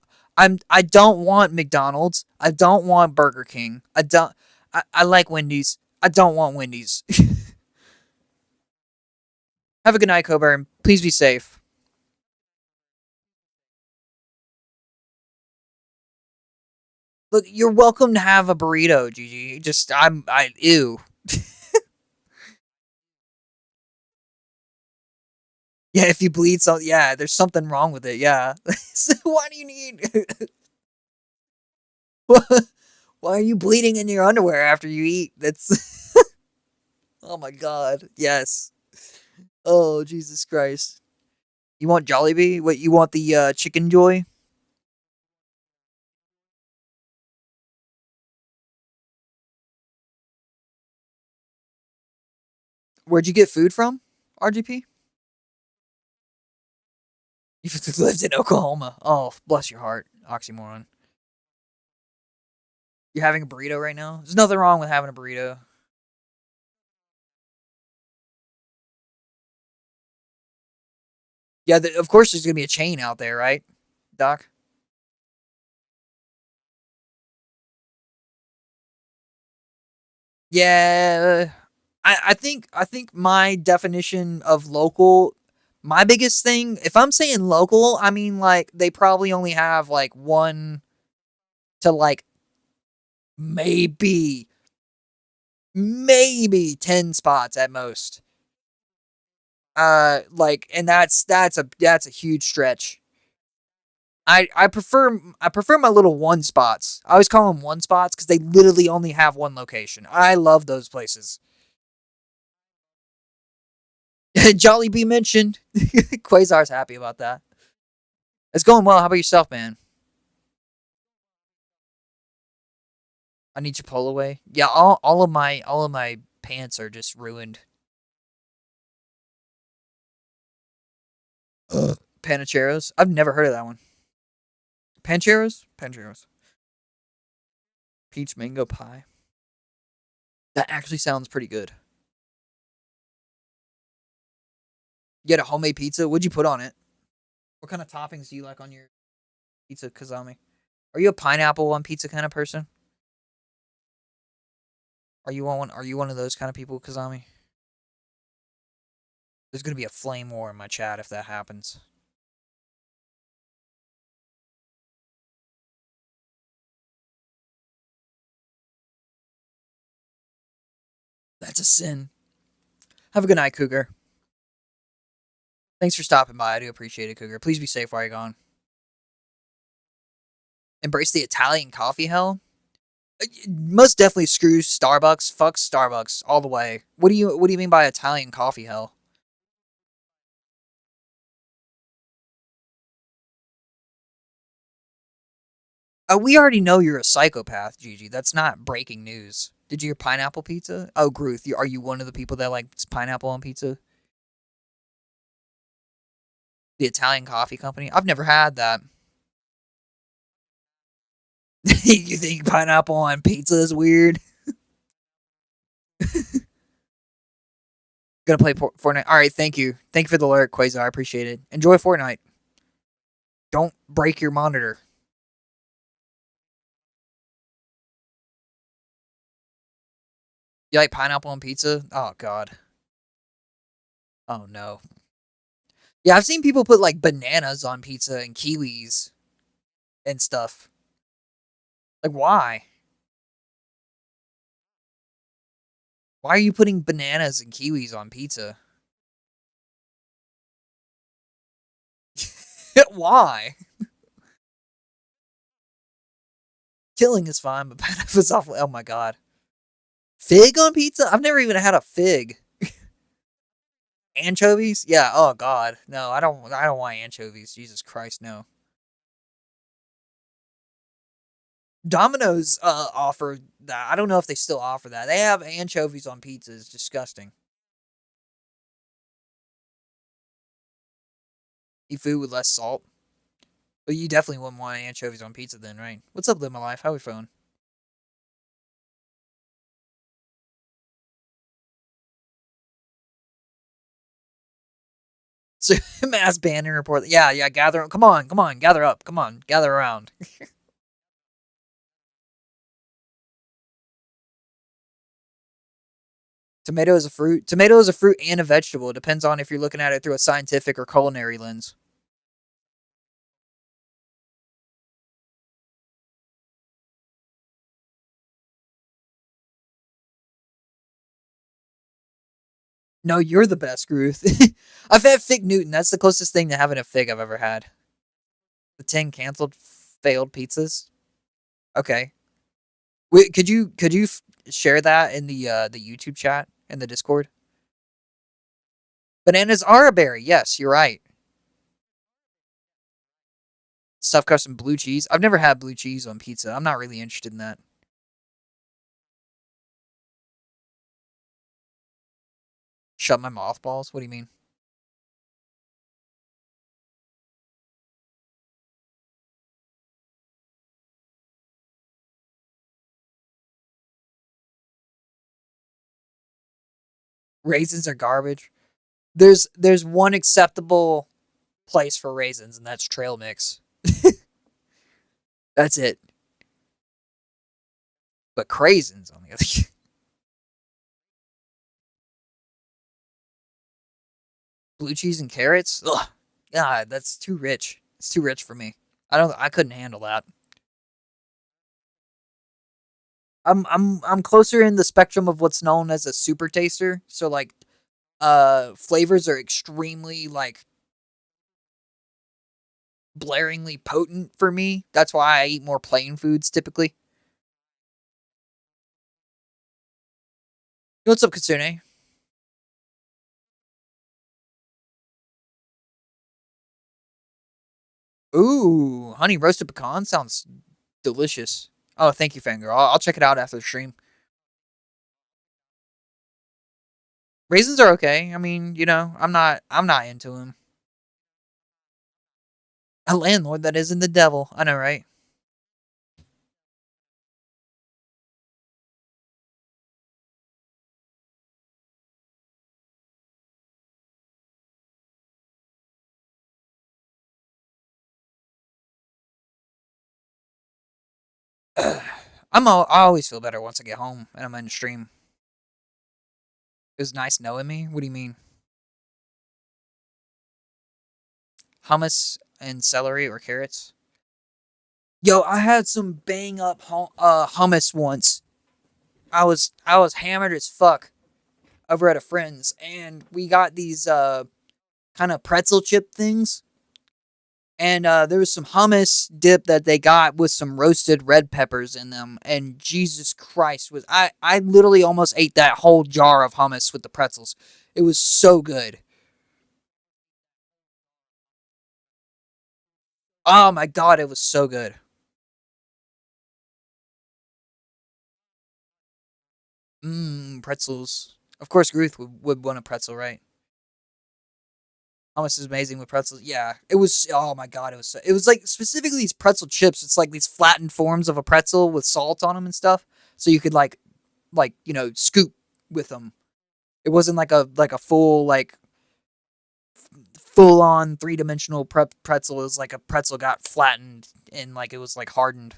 [SPEAKER 1] want McDonald's. I don't want Burger King. I like Wendy's. I don't want Wendy's. Have a good night, Coburn. Please be safe. Look, you're welcome to have a burrito, Gigi. Just I ew. Yeah, if you bleed something, yeah, there's something wrong with it. Yeah. So why do you need? Why are you bleeding in your underwear after you eat? That's. Oh my god. Yes. Oh Jesus Christ. You want Jollibee? What you want the chicken joy? Where'd you get food from? RGP? You lived in Oklahoma. Oh, bless your heart, oxymoron. You're having a burrito right now? There's nothing wrong with having a burrito. Yeah, of course there's gonna be a chain out there, right, Doc? Yeah, I think my definition of local, my biggest thing, if I'm saying local, I mean like they probably only have like one to like maybe 10 spots at most. Like, and that's a huge stretch. I prefer my little one spots. I always call them one spots because they literally only have one location. I love those places. Jollibee mentioned. Quasar's happy about that. It's going well. How about yourself, man? I need your pull away. Yeah, all of my pants are just ruined. Panacheros. I've never heard of that one. Pancheros? Pancheros. Peach mango pie. That actually sounds pretty good. You had a homemade pizza. What'd you put on it? What kind of toppings do you like on your pizza, Kazami? Are you a pineapple on pizza kind of person? Are you one of those kind of people, Kazami? There's gonna be a flame war in my chat if that happens. That's a sin. Have a good night, Cougar. Thanks for stopping by. I do appreciate it, Cougar. Please be safe while you're gone. Embrace the Italian coffee hell. Most definitely screw Starbucks. Fuck Starbucks all the way. What do you mean by Italian coffee hell? We already know you're a psychopath, Gigi. That's not breaking news. Did you hear pineapple pizza? Oh, Gruth, are you one of the people that likes pineapple on pizza? The Italian coffee company? I've never had that. You think pineapple on pizza is weird? Gonna play Fortnite. All right, thank you. Thank you for the alert, Quasar. I appreciate it. Enjoy Fortnite. Don't break your monitor. You like pineapple on pizza? Oh god. Oh no. Yeah, I've seen people put like bananas on pizza and kiwis and stuff. Like why? Why are you putting bananas and kiwis on pizza? Why? Killing is fine, but pineapple's awful. Oh my god. Fig on pizza? I've never even had a fig. Anchovies? Yeah. Oh god. No, I don't. I don't want anchovies. Jesus Christ, no. Domino's offer that. I don't know if they still offer that. They have anchovies on pizza. It's disgusting. Eat food with less salt. But you definitely wouldn't want anchovies on pizza then, right? What's up, Live My Life? How we phone? So mass banning report. Yeah, yeah, gather. Come on, come on, gather up. Come on, gather around. Tomato is a fruit. Tomato is a fruit and a vegetable. It depends on if you're looking at it through a scientific or culinary lens. No, you're the best, Ruth. I've had fig Newton. That's the closest thing to having a fig I've ever had. The 10 canceled failed pizzas. Okay. Wait, could you share that in the YouTube chat in the Discord? Bananas are a berry. Yes, you're right. Stuffed crust and blue cheese. I've never had blue cheese on pizza. I'm not really interested in that. Shut my mothballs. What do you mean? Raisins are garbage. There's one acceptable place for raisins, and that's trail mix. That's it. But craisins on the other. Blue cheese and carrots. Ugh. God, that's too rich. It's too rich for me. I couldn't handle that. I'm closer in the spectrum of what's known as a super taster. So like flavors are extremely like blaringly potent for me. That's why I eat more plain foods typically. What's up, Katsune? Ooh, honey roasted pecan sounds delicious. Oh, thank you, Fangirl. I'll check it out after the stream. Raisins are okay. I mean, I'm not into them. A landlord that isn't the devil. I know, right? I always feel better once I get home and I'm in the stream. It was nice knowing me. What do you mean? Hummus and celery or carrots? Yo, I had some bang up hummus once. I was hammered as fuck over at a friend's, and we got these kind of pretzel chip things. And there was some hummus dip that they got with some roasted red peppers in them. And Jesus Christ, was I literally almost ate that whole jar of hummus with the pretzels. It was so good. Oh my god, it was so good. Mmm, pretzels. Of course, Ruth would want a pretzel, right? Hummus is amazing with pretzels. Yeah, it was. Oh my god, it was like specifically these pretzel chips. It's like these flattened forms of a pretzel with salt on them and stuff. So you could scoop with them. It wasn't like a full on 3-dimensional pretzel. It was like a pretzel got flattened and like it was like hardened,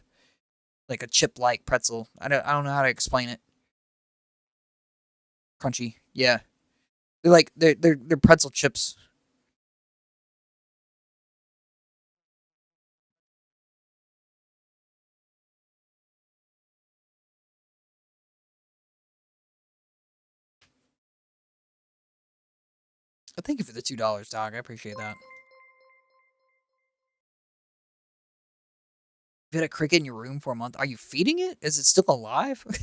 [SPEAKER 1] like a chip like pretzel. I don't know how to explain it. Crunchy, yeah. They're pretzel chips. Thank you for the $2, dog. I appreciate that. You had a cricket in your room for a month. Are you feeding it? Is it still alive? Or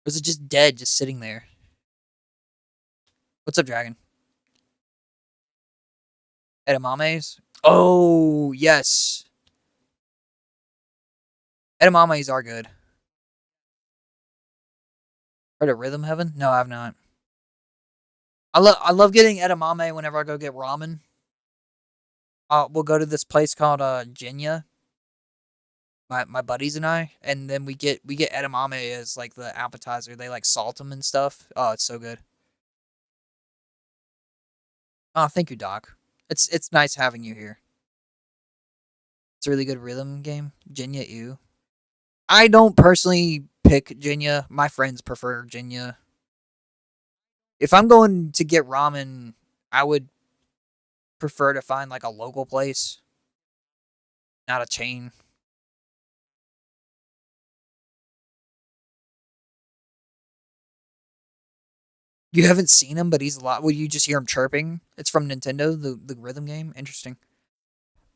[SPEAKER 1] is it just dead, just sitting there? What's up, Dragon? Edamames? Oh, yes. Edamames are good. Heard of Rhythm Heaven? No, I've not. I love getting edamame whenever I go get ramen. We'll go to this place called Jinya. My buddies and I, and then we get edamame as like the appetizer. They like salt them and stuff. Oh, it's so good. Oh, thank you, Doc. It's nice having you here. It's a really good rhythm game. Jinya Ew. I don't personally pick Jinya. My friends prefer Jinya. If I'm going to get ramen, I would prefer to find like a local place, not a chain. You haven't seen him, but he's a lot. Will you just hear him chirping? It's from Nintendo, the rhythm game. Interesting.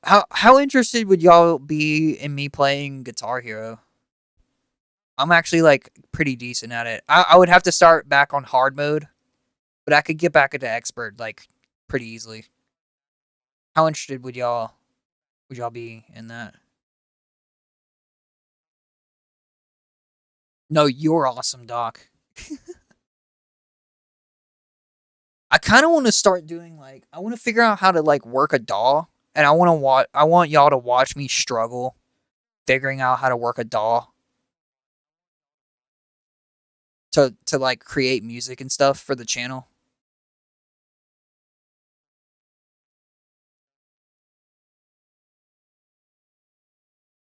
[SPEAKER 1] How interested would y'all be in me playing Guitar Hero? I'm actually like pretty decent at it. I would have to start back on hard mode, but I could get back into expert like pretty easily. How interested would y'all be in that? No, you're awesome, Doc. I kind of want to start doing like I want to figure out how to like work a DAW, and I want y'all to watch me struggle figuring out how to work a DAW to like create music and stuff for the channel.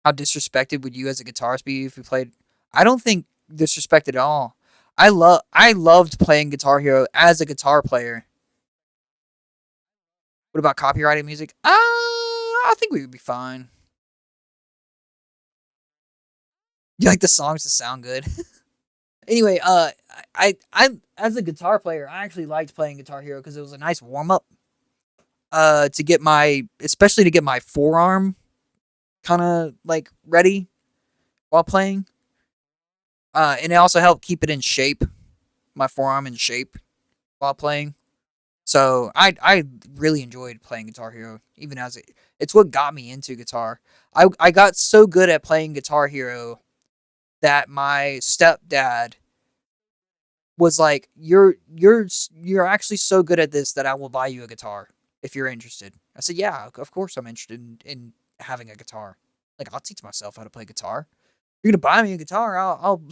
[SPEAKER 1] How disrespected would you as a guitarist be if you played? I don't think disrespected at all. I loved playing Guitar Hero as a guitar player. What about copyrighted music? I think we would be fine. You like the songs to sound good. Anyway, I as a guitar player, I actually liked playing Guitar Hero because it was a nice warm up. To get my especially to get my forearm kind of like ready while playing. And it also helped keep it in shape, my forearm in shape while playing. So I really enjoyed playing Guitar Hero, even as it's what got me into guitar. I got so good at playing Guitar Hero that my stepdad was like, you're actually so good at this that I will buy you a guitar if you're interested." I said, "Yeah, of course I'm interested in having a guitar. Like I'll teach myself how to play guitar. You're gonna buy me a guitar, I'll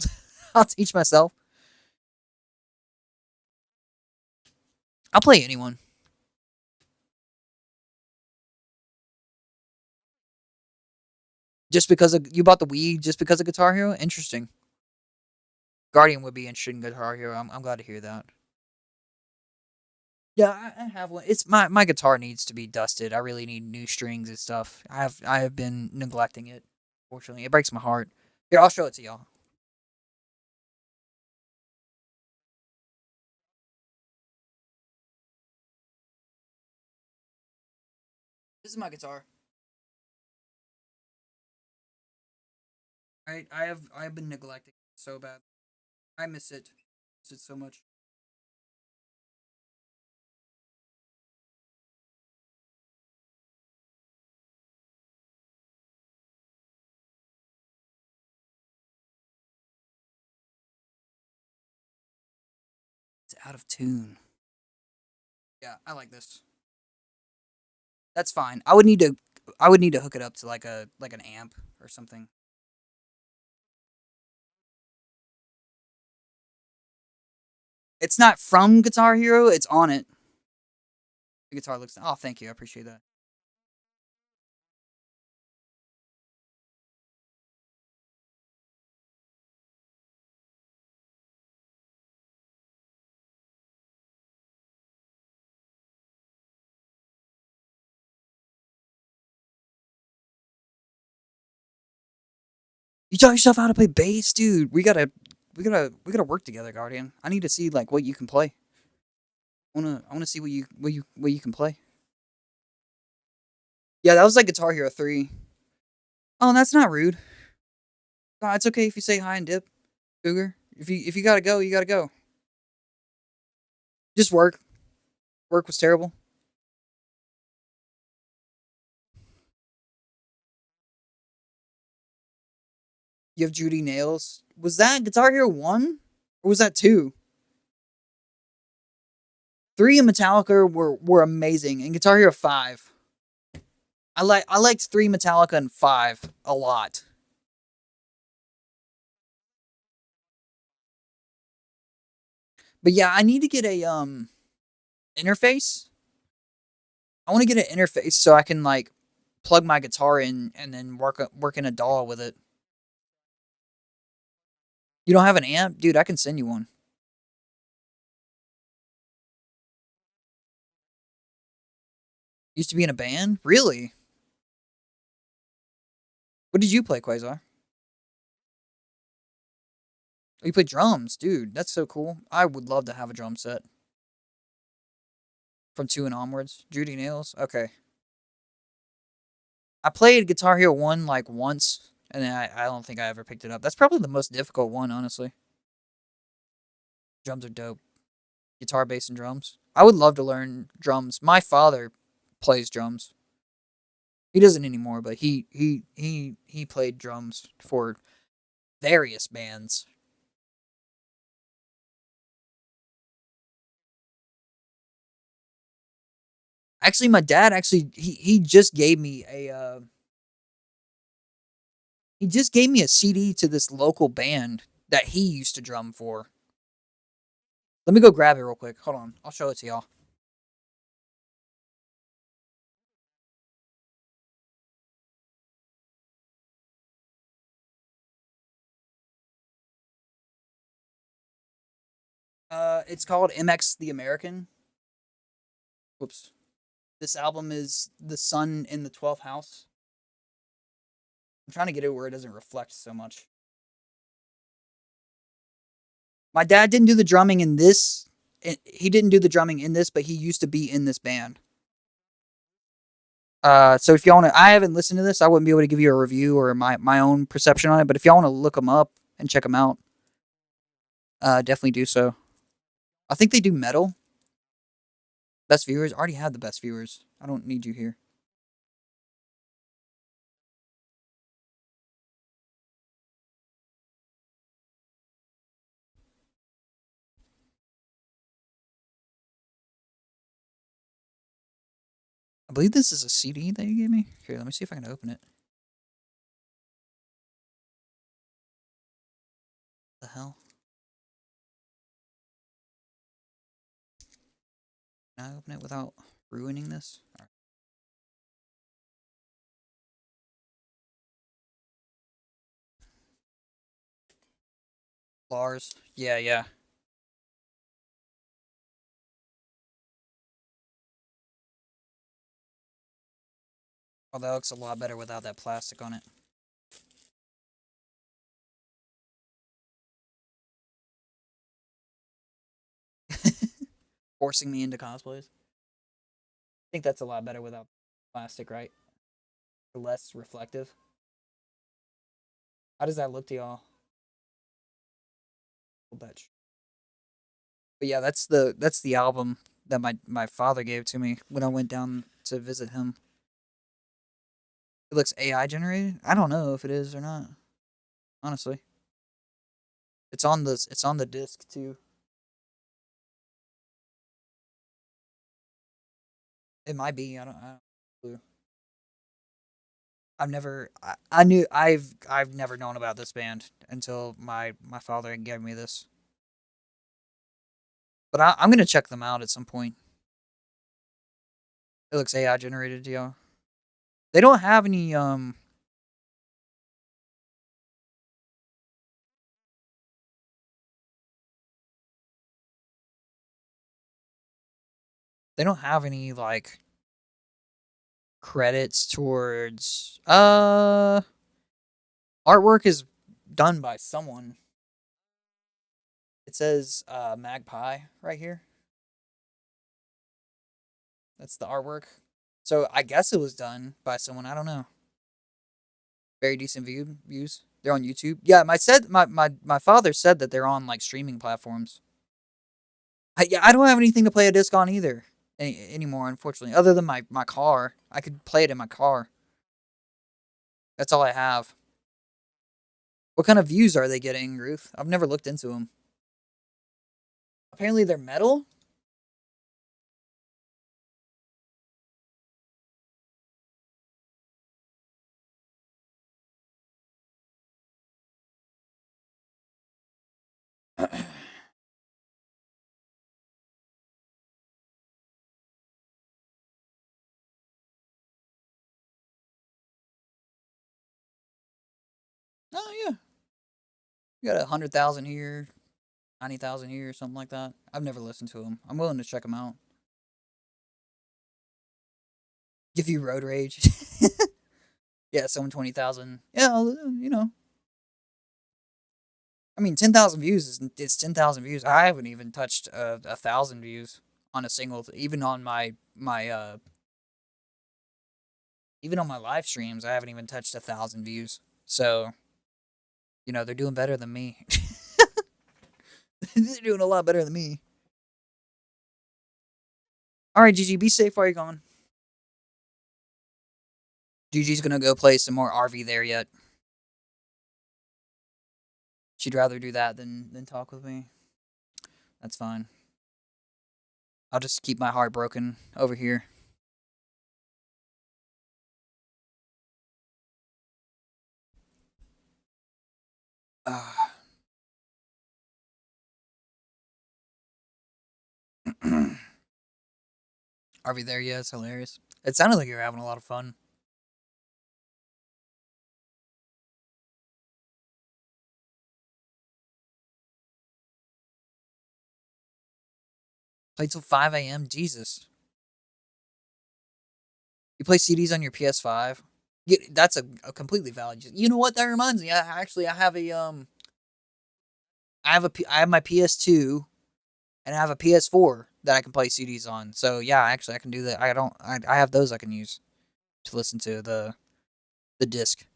[SPEAKER 1] I'll teach myself. I'll play anyone." Just because of, you bought the Wii just because of Guitar Hero? Interesting. Guardian would be interested in Guitar Hero. I'm glad to hear that. Yeah, I have one. It's my guitar needs to be dusted. I really need new strings and stuff. I have been neglecting it. Fortunately, it breaks my heart. Here, I'll show it to y'all. This is my guitar. I have been neglecting it so bad. I miss it. Miss it so much. It's out of tune. Yeah, I like this. That's fine. I would need to hook it up to like an amp or something. It's not from Guitar Hero. It's on it. The guitar looks. Oh, thank you. I appreciate that. You taught yourself how to play bass, dude. We gotta work together, Guardian. I need to see like what you can play. I wanna see what you can play. Yeah, that was like Guitar Hero 3. Oh, that's not rude. It's okay if you say hi and dip, Cougar. If you gotta go, you gotta go. Just work. Work was terrible. You have Judy Nails. Was that Guitar Hero 1? Or was that 2? 3 and Metallica were amazing, and Guitar Hero 5. I liked 3 Metallica and 5 a lot. But yeah, I need to get a interface. I want to get an interface so I can like plug my guitar in and then work in a DAW with it. You don't have an amp? Dude, I can send you one. Used to be in a band? Really? What did you play, Quasar? Oh, you play drums, dude. That's so cool. I would love to have a drum set. From 2 and onwards. Judy Nails? Okay. I played Guitar Hero 1 like once, and then I don't think I ever picked it up. That's probably the most difficult one, honestly. Drums are dope. Guitar, bass, and drums. I would love to learn drums. My father plays drums. He doesn't anymore, but he played drums for various bands. Actually, my dad he just gave me a he just gave me a CD to this local band that he used to drum for. Let me go grab it real quick. Hold on. I'll show it to y'all. It's called MX the American. Whoops. This album is The Sun in the 12th House. I'm trying to get it where it doesn't reflect so much. My dad didn't do the drumming in this. He didn't do the drumming in this, but he used to be in this band. So if y'all want to, I haven't listened to this. I wouldn't be able to give you a review or my own perception on it. But if y'all want to look them up and check them out, definitely do so. I think they do metal. Best viewers. I already had the best viewers. I don't need you here. I believe this is a CD that you gave me. Here, let me see if I can open it. The hell? Can I open it without ruining this? All right. Lars. Yeah, yeah. Oh, that looks a lot better without that plastic on it. Forcing me into cosplays. I think that's a lot better without plastic, right? Less reflective. How does that look to y'all? But yeah, that's the album that my father gave to me when I went down to visit him. It looks AI generated. I don't know if it is or not. Honestly, it's on the disc too. It might be. I don't. I've never. I knew. I've never known about this band until my father gave me this. But I'm gonna check them out at some point. It looks AI generated, yeah. They don't have any they don't have any like credits towards artwork is done by someone. It says Magpie right here. That's the artwork. So I guess it was done by someone. I don't know. Very decent views. They're on YouTube. Yeah, my father said that they're on like streaming platforms. Yeah, I don't have anything to play a disc on either anymore, unfortunately. Other than my car, I could play it in my car. That's all I have. What kind of views are they getting, Ruth? I've never looked into them. Apparently they're metal. Oh yeah, you got 100,000 here, 90,000 here, something like that. I've never listened to them. I'm willing to check them out. Give you road rage. Yeah, someone 20,000. Yeah, you know. I mean, 10,000 views is 10,000 views. I haven't even touched 1,000 views on a single, even on even on my live streams. I haven't even touched 1,000 views. So you know they're doing better than me. They're doing a lot better than me. All right, Gigi, be safe while you're gone. Gigi's gonna go play some more RV there yet. She'd rather do that than talk with me. That's fine. I'll just keep my heart broken over here. Uh, RV there, yeah, it's hilarious. It sounded like you were having a lot of fun. Played till 5 a.m. Jesus. You play CDs on your PS5? Yeah, that's a completely valid. You know what? That reminds me. I have I have my PS2 and I have a PS4 that I can play CDs on. So yeah, actually I can do that. I have those I can use to listen to the disc.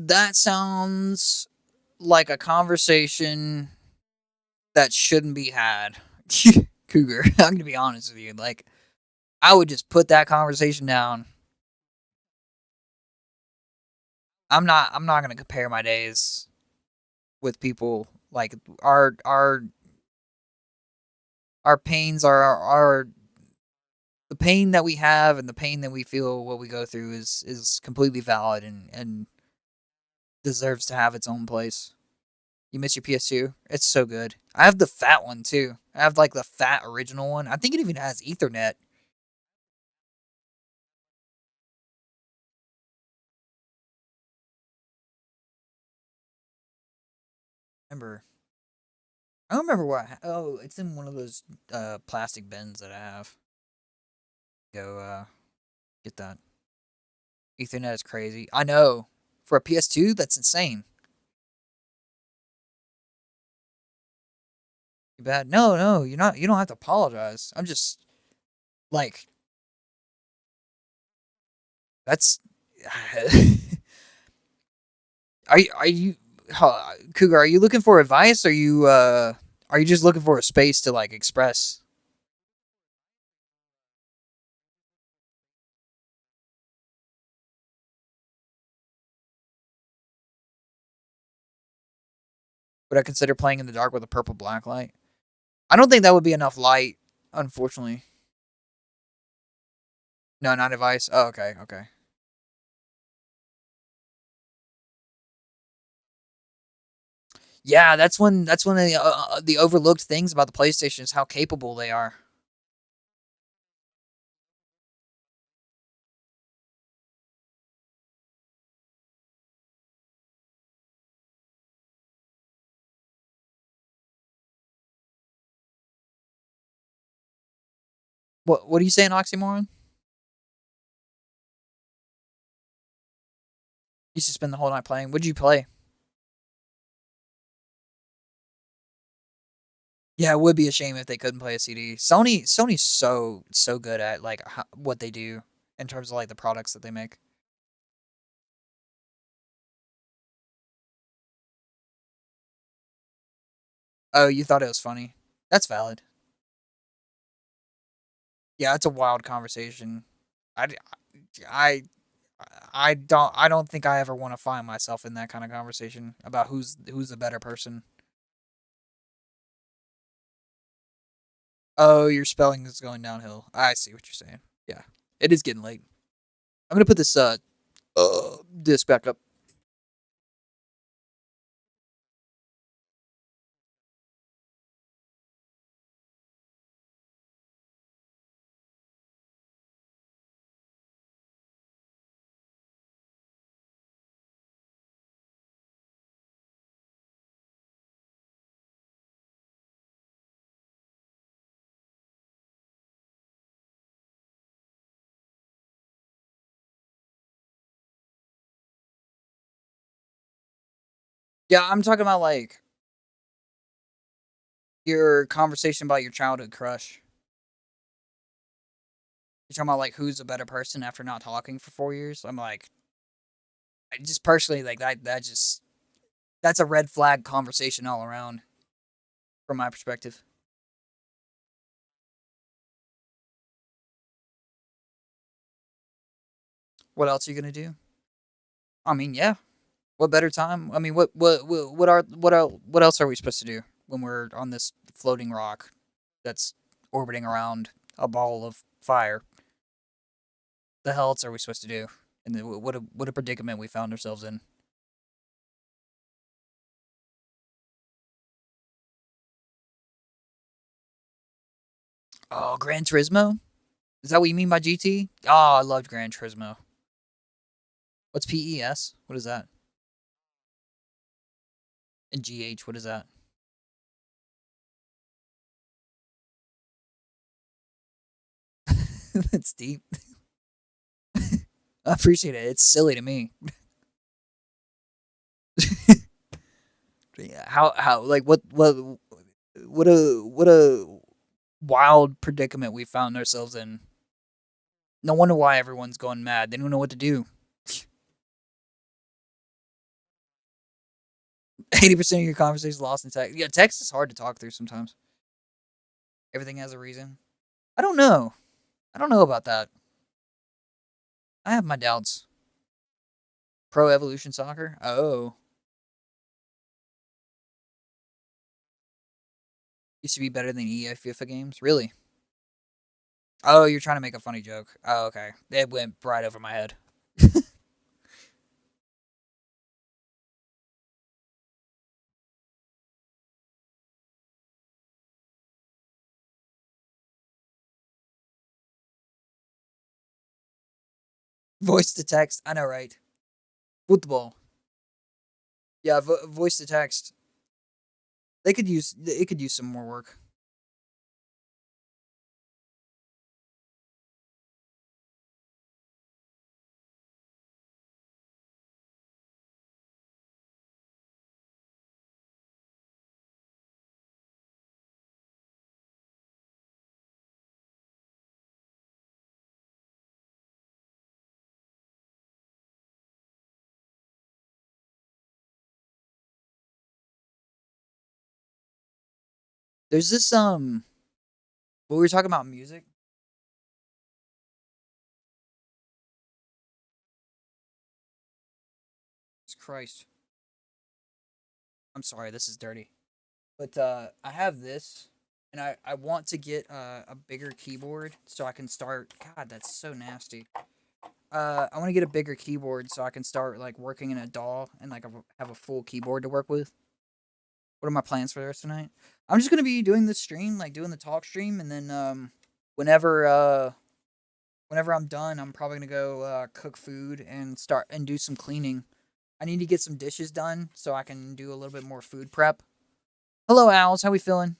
[SPEAKER 1] That sounds like a conversation that shouldn't be had. Cougar, I'm gonna be honest with you. Like, I would just put that conversation down. I'm not gonna compare my days with people. Like our pains are the pain that we have and the pain that we feel what we go through is completely valid and deserves to have its own place. You miss your PS2? It's so good. I have the fat one too. I have like the fat original one. I think it even has Ethernet. Remember? I don't remember what. Oh, it's in one of those plastic bins that I have. Go get that. Ethernet is crazy. I know. For a PS2, that's insane. You bad? No, no, you're not. You don't have to apologize. I'm just like that's. Are you Cougar? Are you looking for advice? Are you just looking for a space to like express? Would I consider playing in the dark with a purple black light? I don't think that would be enough light, unfortunately. No, not advice. Oh, okay, okay. Yeah, that's one of the overlooked things about the PlayStation is how capable they are. What are you saying, Oxymoron? You used to spend the whole night playing. What'd you play? Yeah, it would be a shame if they couldn't play a CD. Sony's so good at like what they do in terms of like the products that they make. Oh, you thought it was funny? That's valid. Yeah, it's a wild conversation. I, I, I don't think I ever want to find myself in that kind of conversation about who's the better person. Oh, your spelling is going downhill. I see what you're saying. Yeah, it is getting late. I'm gonna put this disc back up. Yeah, I'm talking about like your conversation about your childhood crush. You're talking about like who's a better person after not talking for 4 years. I'm like, I just personally like that. That's a red flag conversation all around from my perspective. What else are you gonna do? I mean, yeah. What better time? I mean, what else are we supposed to do when we're on this floating rock that's orbiting around a ball of fire? The hell else are we supposed to do? And what a predicament we found ourselves in. Oh, Gran Turismo? Is that what you mean by GT? Oh, I loved Gran Turismo. What's PES? What is that? And GH, what is that? That's deep. I appreciate it. It's silly to me. Yeah, how like what a wild predicament we found ourselves in. No wonder why everyone's going mad. They don't know what to do. 80% of your conversation is lost in text. Yeah, text is hard to talk through sometimes. Everything has a reason. I don't know. I don't know about that. I have my doubts. Pro Evolution Soccer? Oh. Used to be better than EA FIFA games? Really? Oh, you're trying to make a funny joke. Oh, okay. It went right over my head. Voice to text. I know, right? Football. Yeah, voice to text. It could use some more work. There's this what we were talking about music. Jesus Christ. I'm sorry, this is dirty. But I have this and I want to get a bigger keyboard so I can start. God, that's so nasty. I want to get a bigger keyboard so I can start like working in a DAW and like have a full keyboard to work with. What are my plans for the rest of the night? I'm just gonna be doing the stream, like doing the talk stream, and then whenever whenever I'm done, I'm probably gonna go cook food and start and do some cleaning. I need to get some dishes done so I can do a little bit more food prep. Hello, Owls. How we feeling?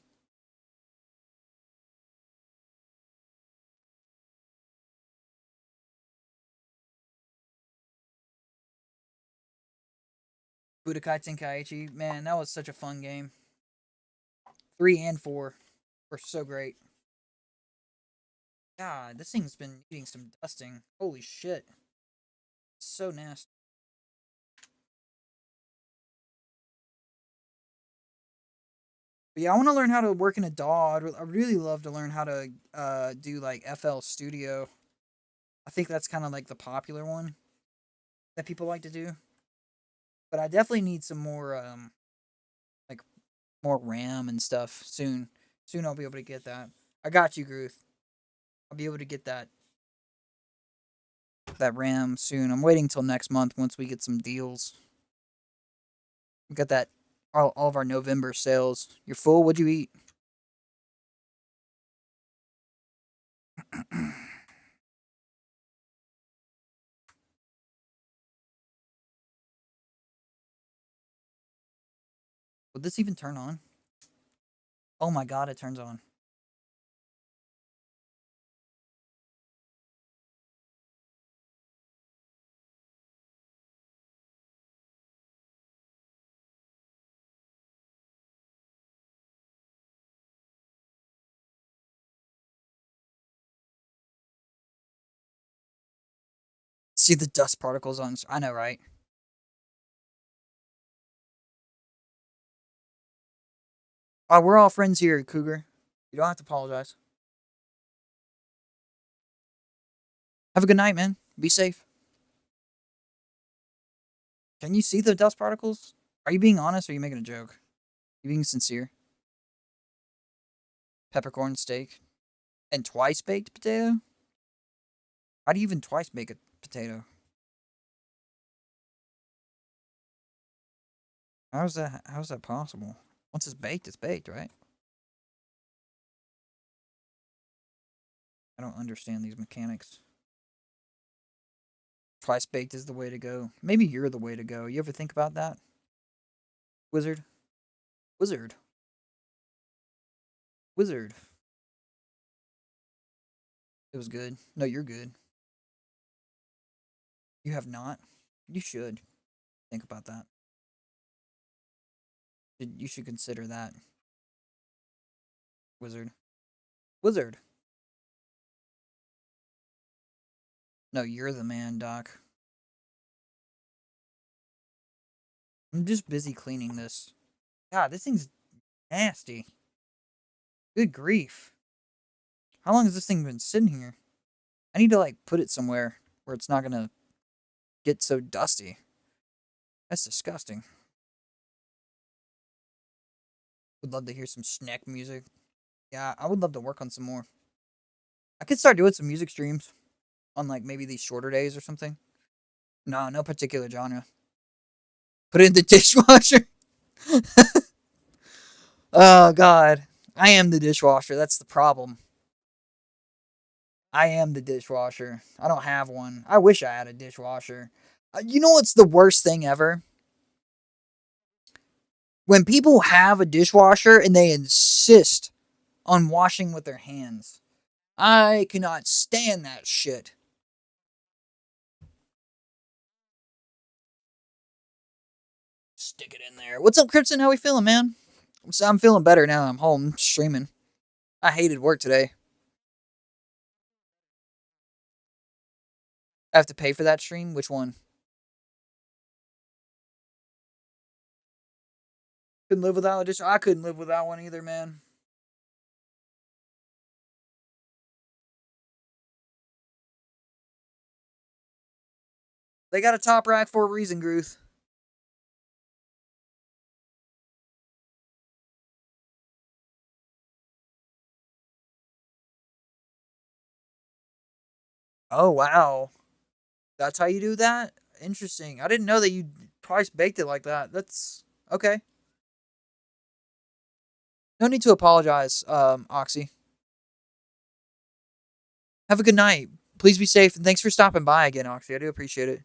[SPEAKER 1] Budokai Tenkaichi. Man, that was such a fun game. 3 and 4 were so great. God, this thing's been needing some dusting. Holy shit. It's so nasty. But yeah, I want to learn how to work in a DAW. I'd really love to learn how to do like FL Studio. I think that's kind of like the popular one that people like to do. But I definitely need some more like more RAM and stuff soon. Soon I'll be able to get that. I got you, Gruth. I'll be able to get that RAM soon. I'm waiting till next month once we get some deals. We got that all of our November sales. You're full? What'd you eat? Would this even turn on? Oh my god, it turns on. See the dust particles on. I know, right? Oh, we're all friends here, Cougar. You don't have to apologize. Have a good night, man. Be safe. Can you see the dust particles? Are you being honest or are you making a joke? Are you being sincere? Peppercorn steak. And twice baked potato? How do you even twice bake a potato? How's that possible? Once it's baked, right? I don't understand these mechanics. Twice baked is the way to go. Maybe you're the way to go. You ever think about that? Wizard? Wizard? Wizard? It was good. No, you're good. You have not? You should think about that. You should consider that. Wizard. Wizard. No, you're the man, Doc. I'm just busy cleaning this. God, this thing's nasty. Good grief. How long has this thing been sitting here? I need to, like, put it somewhere where it's not gonna get so dusty. That's disgusting. Would love to hear some snack music. Yeah, I would love to work on some more. I could start doing some music streams on, like, maybe these shorter days or something. No particular genre. Put it in the dishwasher. Oh, God. I am the dishwasher. That's the problem. I am the dishwasher. I don't have one. I wish I had a dishwasher. You know what's the worst thing ever? When people have a dishwasher and they insist on washing with their hands. I cannot stand that shit. Stick it in there. What's up, Crimson? How we feeling, man? I'm feeling better now. I'm home streaming. I hated work today. I have to pay for that stream? Which one? Couldn't live without a dish. I couldn't live without one either, man. They got a top rack for a reason, Gruth. Oh, wow. That's how you do that? Interesting. I didn't know that you twice baked it like that. That's okay. No need to apologize, Oxy. Have a good night. Please be safe, and thanks for stopping by again, Oxy. I do appreciate it.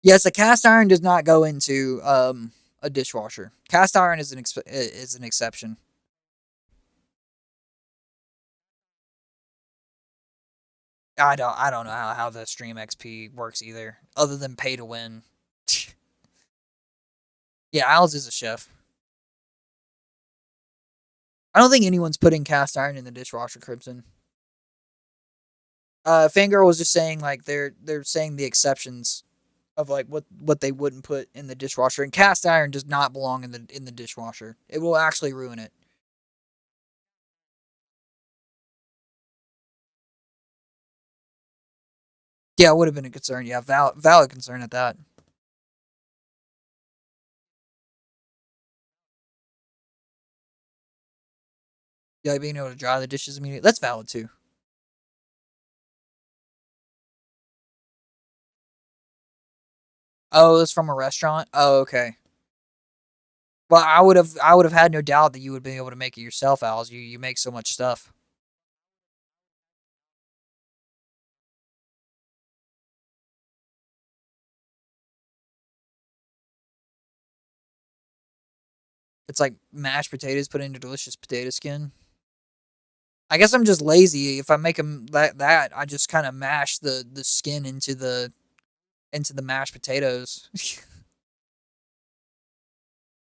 [SPEAKER 1] Yes, a cast iron does not go into a dishwasher. Cast iron is an exception. I don't know how the stream XP works either, other than pay to win. Yeah, Owls is a chef. I don't think anyone's putting cast iron in the dishwasher, Crimson. Fangirl was just saying like they're saying the exceptions of like what they wouldn't put in the dishwasher, and cast iron does not belong in the dishwasher. It will actually ruin it. Yeah, it would have been a concern. Yeah, valid concern at that. Yeah, like being able to dry the dishes immediately. That's valid too. Oh, it's from a restaurant. Oh, okay. Well, I would have had no doubt that you would be able to make it yourself, Als. You make so much stuff. It's like mashed potatoes put into delicious potato skin. I guess I'm just lazy. If I make them that I just kind of mash the skin into the mashed potatoes.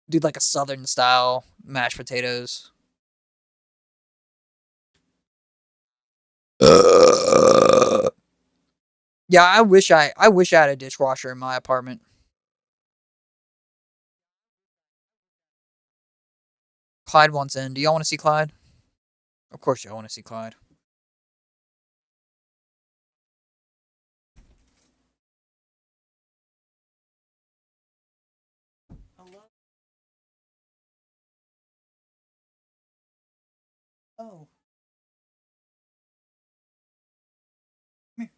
[SPEAKER 1] Do like a southern style mashed potatoes. Yeah, I wish I had a dishwasher in my apartment. Clyde wants in. Do y'all want to see Clyde? Of course y'all want to see Clyde. Hello. Oh. Come here.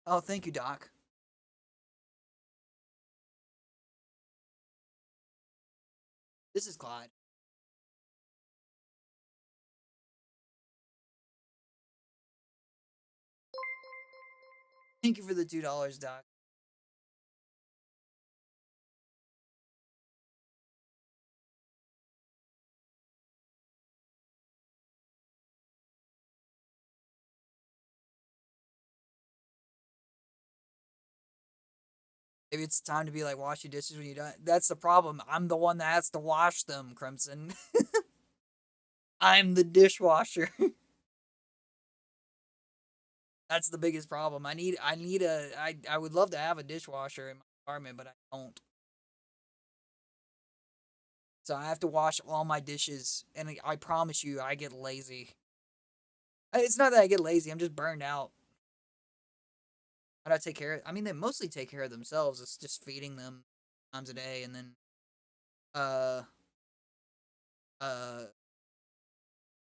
[SPEAKER 1] Oh, thank you, Doc. This is Clyde. Thank you for the $2, Doc. Maybe it's time to be like wash your dishes when you done. That's the problem. I'm the one that has to wash them, Crimson. I'm the dishwasher. That's the biggest problem. I would love to have a dishwasher in my apartment, but I don't. So I have to wash all my dishes, and I promise you, I get lazy. It's not that I get lazy. I'm just burned out. How do I take care of? I mean, they mostly take care of themselves. It's just feeding them times a day, and then uh uh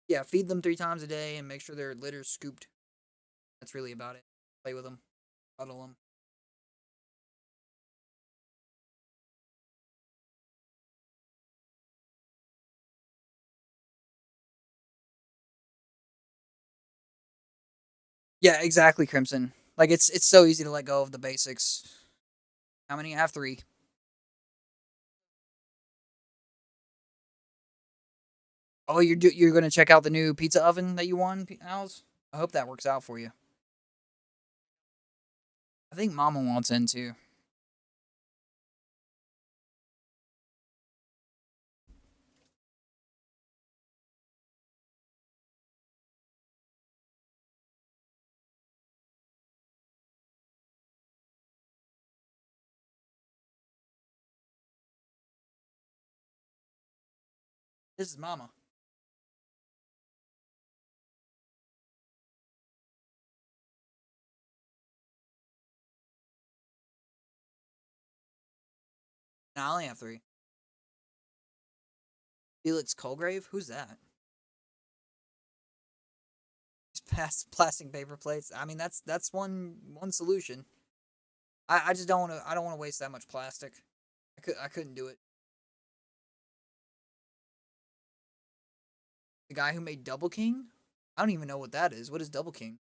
[SPEAKER 1] yeah, feed them 3 times a day, and make sure their litter's scooped. That's really about it. Play with them, cuddle them. Yeah, exactly, Crimson. Like it's so easy to let go of the basics. How many? I have 3. Oh, you're gonna check out the new pizza oven that you won, Al's? I hope that works out for you. I think Mama wants in too. This is Mama. No, I only have 3. Felix Colgrave? Who's that? He's past plastic paper plates. I mean, that's one solution. I just don't want to. I don't want to waste that much plastic. I couldn't do it. The guy who made Double King? I don't even know what that is. What is Double King?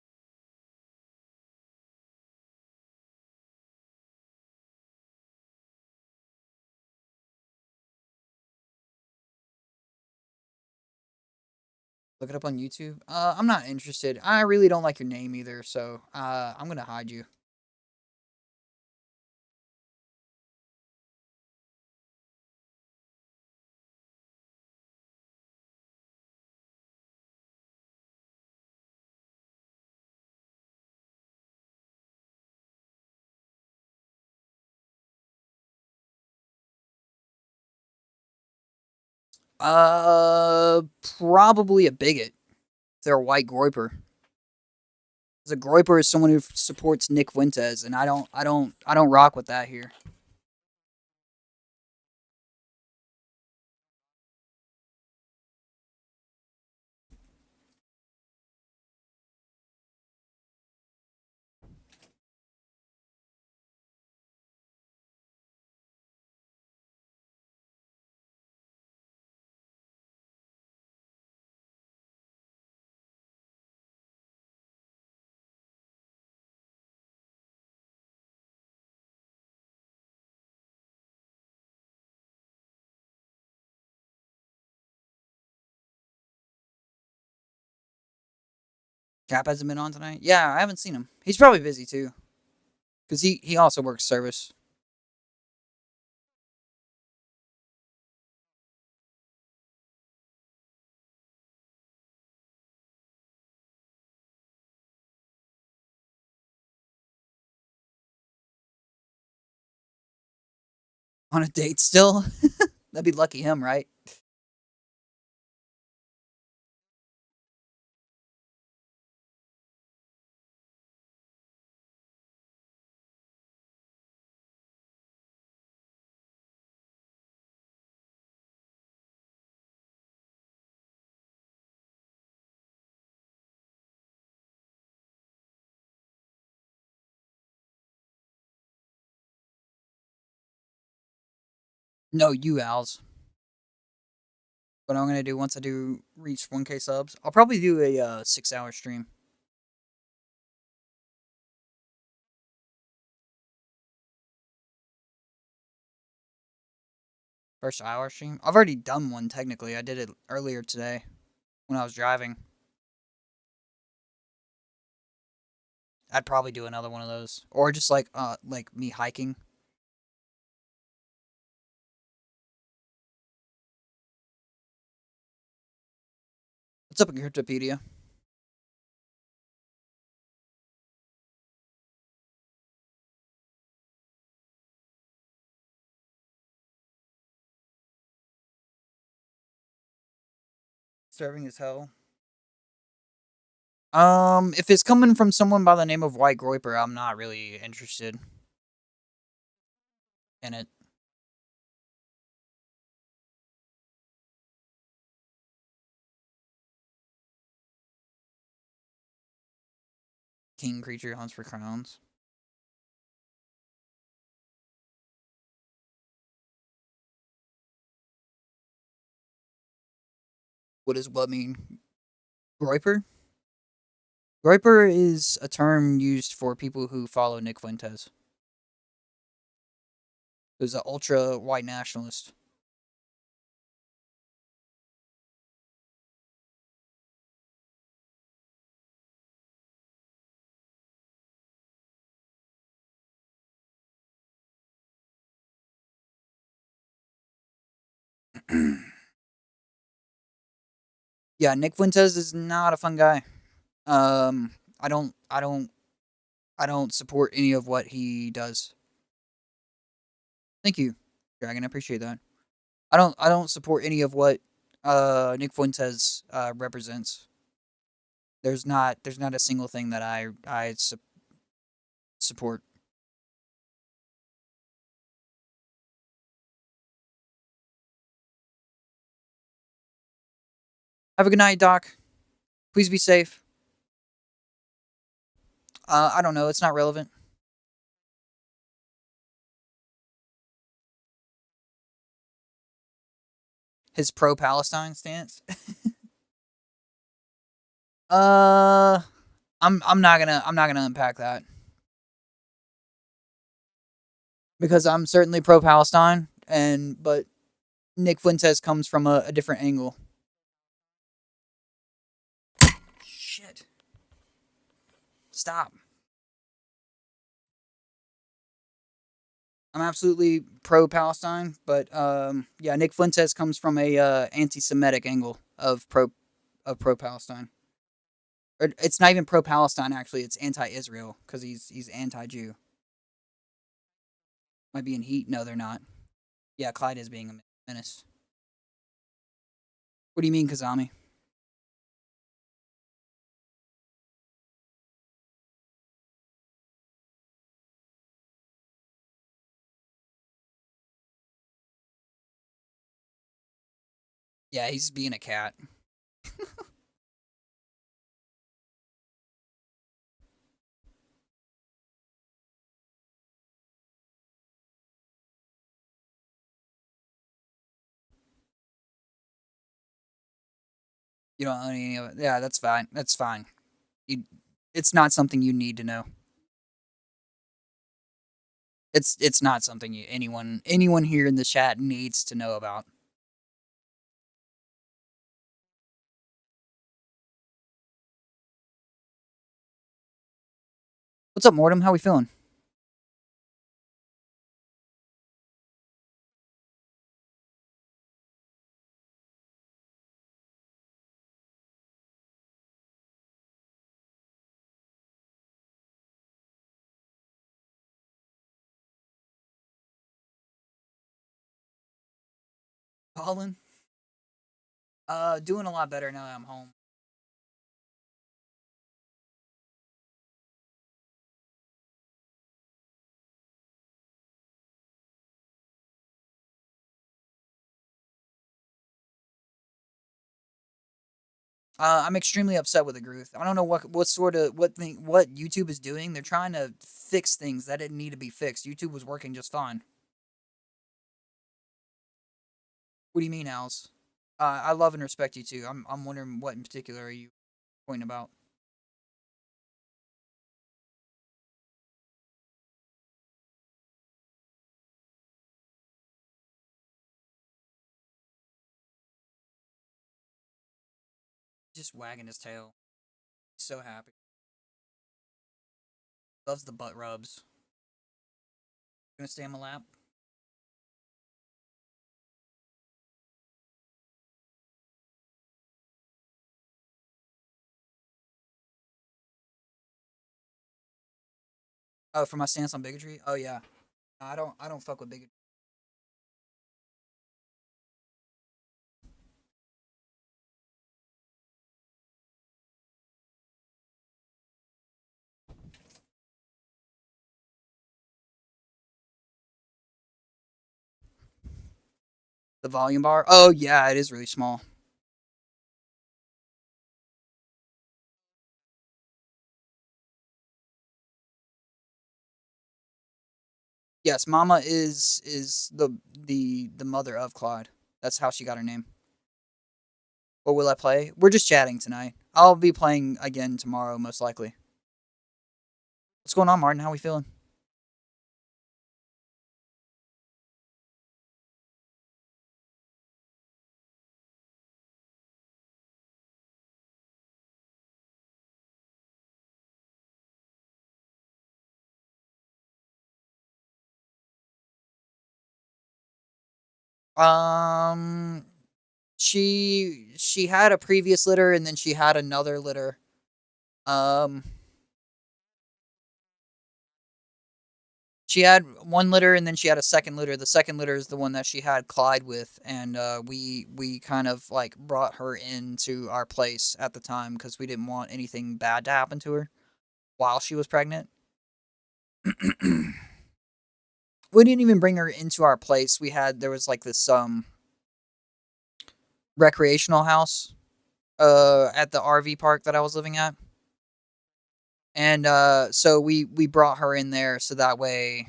[SPEAKER 1] Look it up on YouTube. I'm not interested. I really don't like your name either, so I'm gonna hide you. Probably a bigot. They're a white groiper. Because a groiper is someone who supports Nick Fuentes, and I don't rock with that here. Cap hasn't been on tonight. Yeah, I haven't seen him. He's probably busy too, because he also works service on a date still. That'd be lucky him, right? No, you owls. What I'm gonna do once I do reach 1K subs, I'll probably do a 6 hour stream. First hour stream. I've already done one technically. I did it earlier today when I was driving. I'd probably do another one of those, or just like me hiking. What's up in Cryptopedia? Serving as hell. If it's coming from someone by the name of White Groiper, I'm not really interested in it. King creature hunts for crowns. What does what mean? Groiper? Groiper is a term used for people who follow Nick Fuentes, who's an ultra white nationalist. Yeah, Nick Fuentes is not a fun guy. Um, I don't, I don't, I don't support any of what he does. Thank you, Dragon. I appreciate that. I don't support any of what Nick Fuentes represents. There's not a single thing that I support. Have a good night, Doc. Please be safe. I don't know. It's not relevant. His pro-Palestine stance. Uh, I'm not gonna unpack that because I'm certainly pro Palestine, but Nick Fuentes comes from a different angle. Shit! Stop. I'm absolutely pro Palestine, but yeah, Nick Fuentes comes from a anti-Semitic angle of pro Palestine. Or it's not even pro Palestine actually; it's anti-Israel because he's anti-Jew. Might be in heat. No, they're not. Yeah, Clyde is being a menace. What do you mean, Kazami? Yeah, he's being a cat. You don't own any of it. Yeah, that's fine. That's fine. You, it's not something you need to know. It's not something anyone here in the chat needs to know about. What's up, Mortem? How we feeling? Colin? Doing a lot better now that I'm home. I'm extremely upset with the Gruth. I don't know what YouTube is doing. They're trying to fix things that didn't need to be fixed. YouTube was working just fine. What do you mean, Als? I love and respect you too. I'm wondering what in particular are you pointing about? Just wagging his tail. He's so happy. Loves the butt rubs. Gonna stay on my lap. Oh, for my stance on bigotry. Oh yeah. I don't fuck with bigotry. The volume bar. Oh yeah, it is really small. Yes, Mama is the mother of Claude. That's how she got her name. What will I play? We're just chatting tonight. I'll be playing again tomorrow, most likely. What's going on, Martin? How we feeling? Um, she had a previous litter and then she had another litter. Um, she had one litter and then she had a second litter. The second litter is the one that she had Clyde with, and we kind of like brought her into our place at the time because we didn't want anything bad to happen to her while she was pregnant. We didn't even bring her into our place. There was like this recreational house at the RV park that I was living at. And so we brought her in there so that way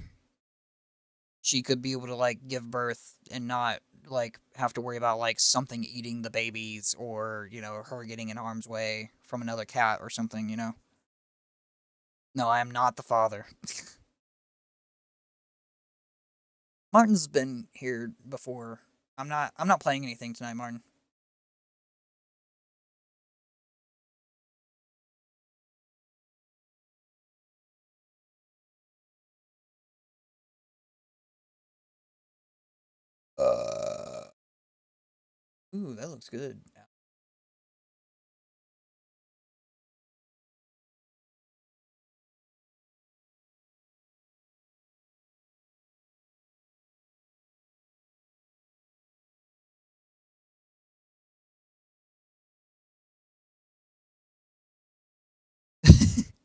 [SPEAKER 1] she could be able to like give birth and not like have to worry about like something eating the babies or her getting in harm's way from another cat or something, you know? No, I am not the father. Martin's been here before. I'm not playing anything tonight, Martin. Uh Ooh, that looks good.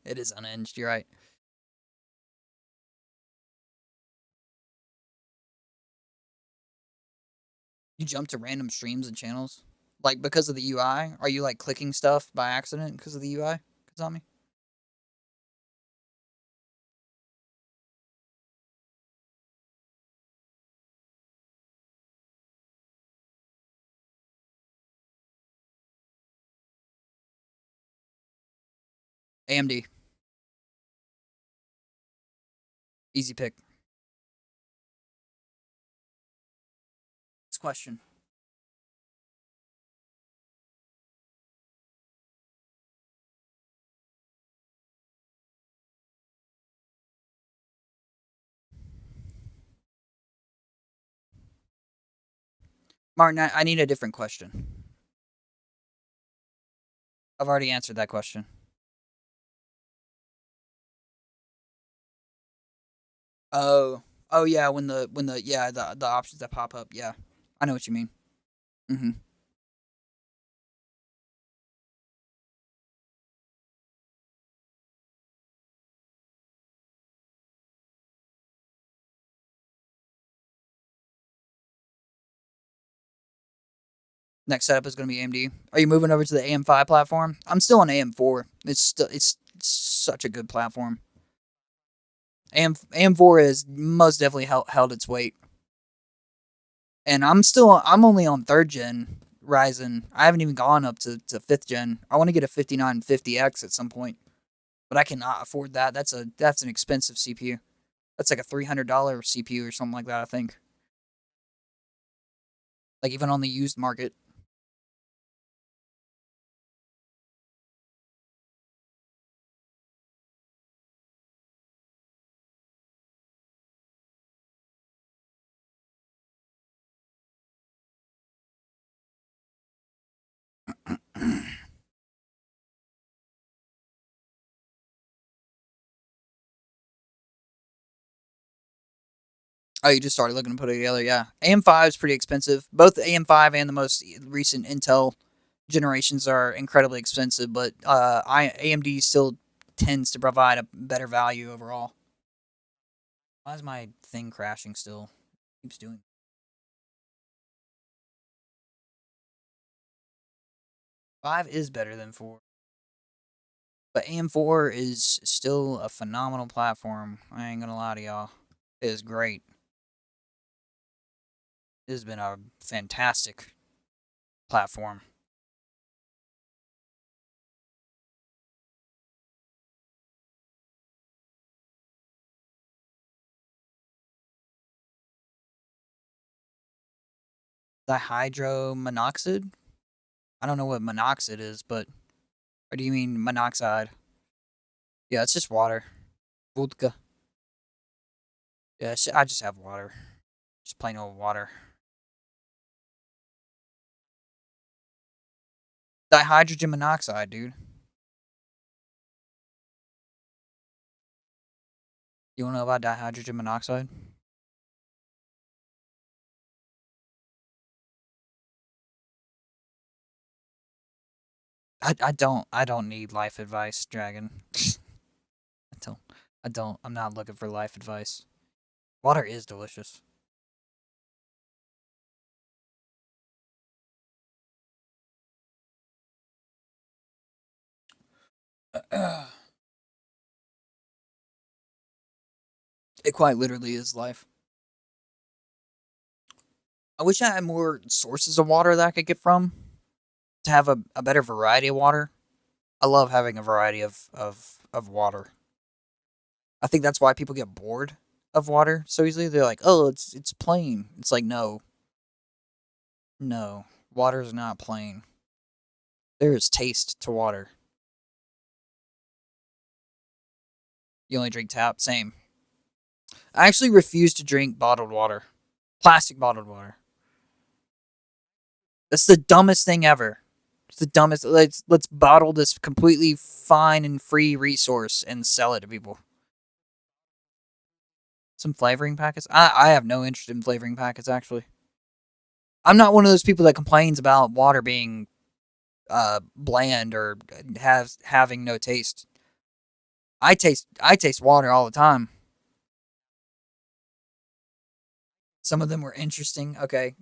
[SPEAKER 1] It is unhinged, you're right. You jump to random streams and channels? Like because of the UI? Are you like clicking stuff by accident because of the UI, Kazami? AMD. Easy pick. Next question. Martin, I need a different question. I've already answered that question. Oh. Oh yeah, when the yeah, the options that pop up, yeah. I know what you mean. Mm-hmm. Next setup is gonna be AMD. Are you moving over to the AM5 platform? I'm still on AM4. It's such a good platform. AM4 is most definitely held its weight. And I'm only on third gen Ryzen. I haven't even gone up to fifth gen. I want to get a 5950X at some point, but I cannot afford that. That's an expensive CPU. That's like a $300 CPU or something like that. I think. Like even on the used market. Oh, you just started looking to put it together. Yeah, AM5 is pretty expensive. Both the AM5 and the most recent Intel generations are incredibly expensive, but AMD still tends to provide a better value overall. Why is my thing crashing still? It keeps doing. 5 is better than 4. But AM4 is still a phenomenal platform. I ain't gonna lie to y'all. It is great. It has been a fantastic platform. Dihydromonoxide? I don't know what monoxide is, but. Or do you mean monoxide? Yeah, it's just water. Vodka. Yeah, I just have water. Just plain old water. Dihydrogen monoxide, dude. You wanna know about dihydrogen monoxide? I don't need life advice, Dragon. I don't I'm not looking for life advice. Water is delicious. It quite literally is life. I wish I had more sources of water that I could get from to have a better variety of water. I love having a variety of water. I think that's why people get bored of water so easily. They're like, "Oh, it's plain." It's like, no, no, water is not plain. There is taste to water. You only drink tap. Same. I actually refuse to drink bottled water, plastic bottled water. That's the dumbest thing ever. It's the dumbest. Let's bottle this completely fine and free resource and sell it to people. Some flavoring packets. I have no interest in flavoring packets actually. I'm not one of those people that complains about water being bland or having no taste. I taste water all the time. Some of them were interesting. Okay,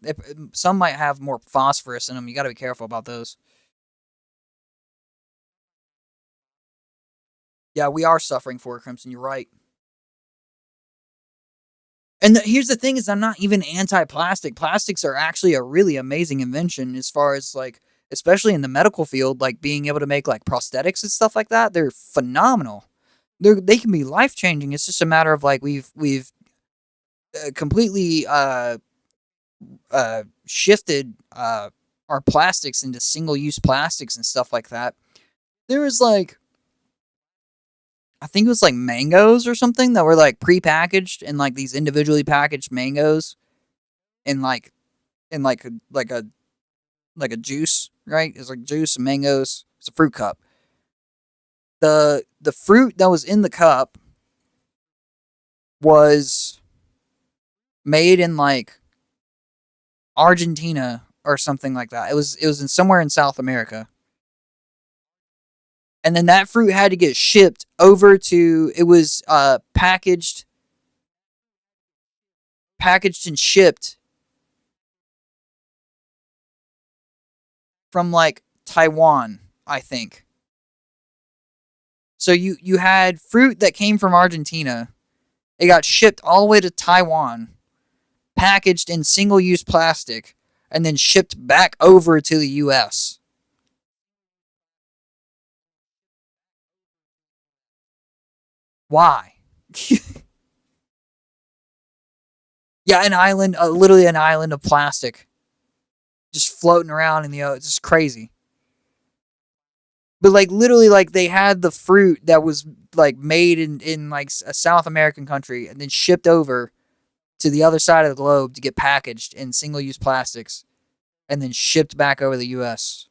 [SPEAKER 1] some might have more phosphorus in them. You got to be careful about those. Yeah, we are suffering for it, Crimson. You're right. And here's the thing: is I'm not even anti-plastic. Plastics are actually a really amazing invention as far as like, especially in the medical field, like being able to make like prosthetics and stuff like that. They're phenomenal. They can be life changing. It's just a matter of like we've completely shifted our plastics into single use plastics and stuff like that. There was like, I think it was like mangoes or something that were like pre-packaged in like these individually packaged mangoes in like a juice, right? It's like juice and mangoes. It's a fruit cup. The fruit that was in the cup was made in like Argentina or something like that. It was in somewhere in South America. And then that fruit had to get shipped over to, it was packaged and shipped from like Taiwan, I think. So you had fruit that came from Argentina. It got shipped all the way to Taiwan, packaged in single-use plastic, and then shipped back over to the US. Why? Yeah, an island, literally an island of plastic, just floating around in the ocean. It's just crazy. But like literally, like they had the fruit that was like made in like a South American country and then shipped over to the other side of the globe to get packaged in single use plastics and then shipped back over the US.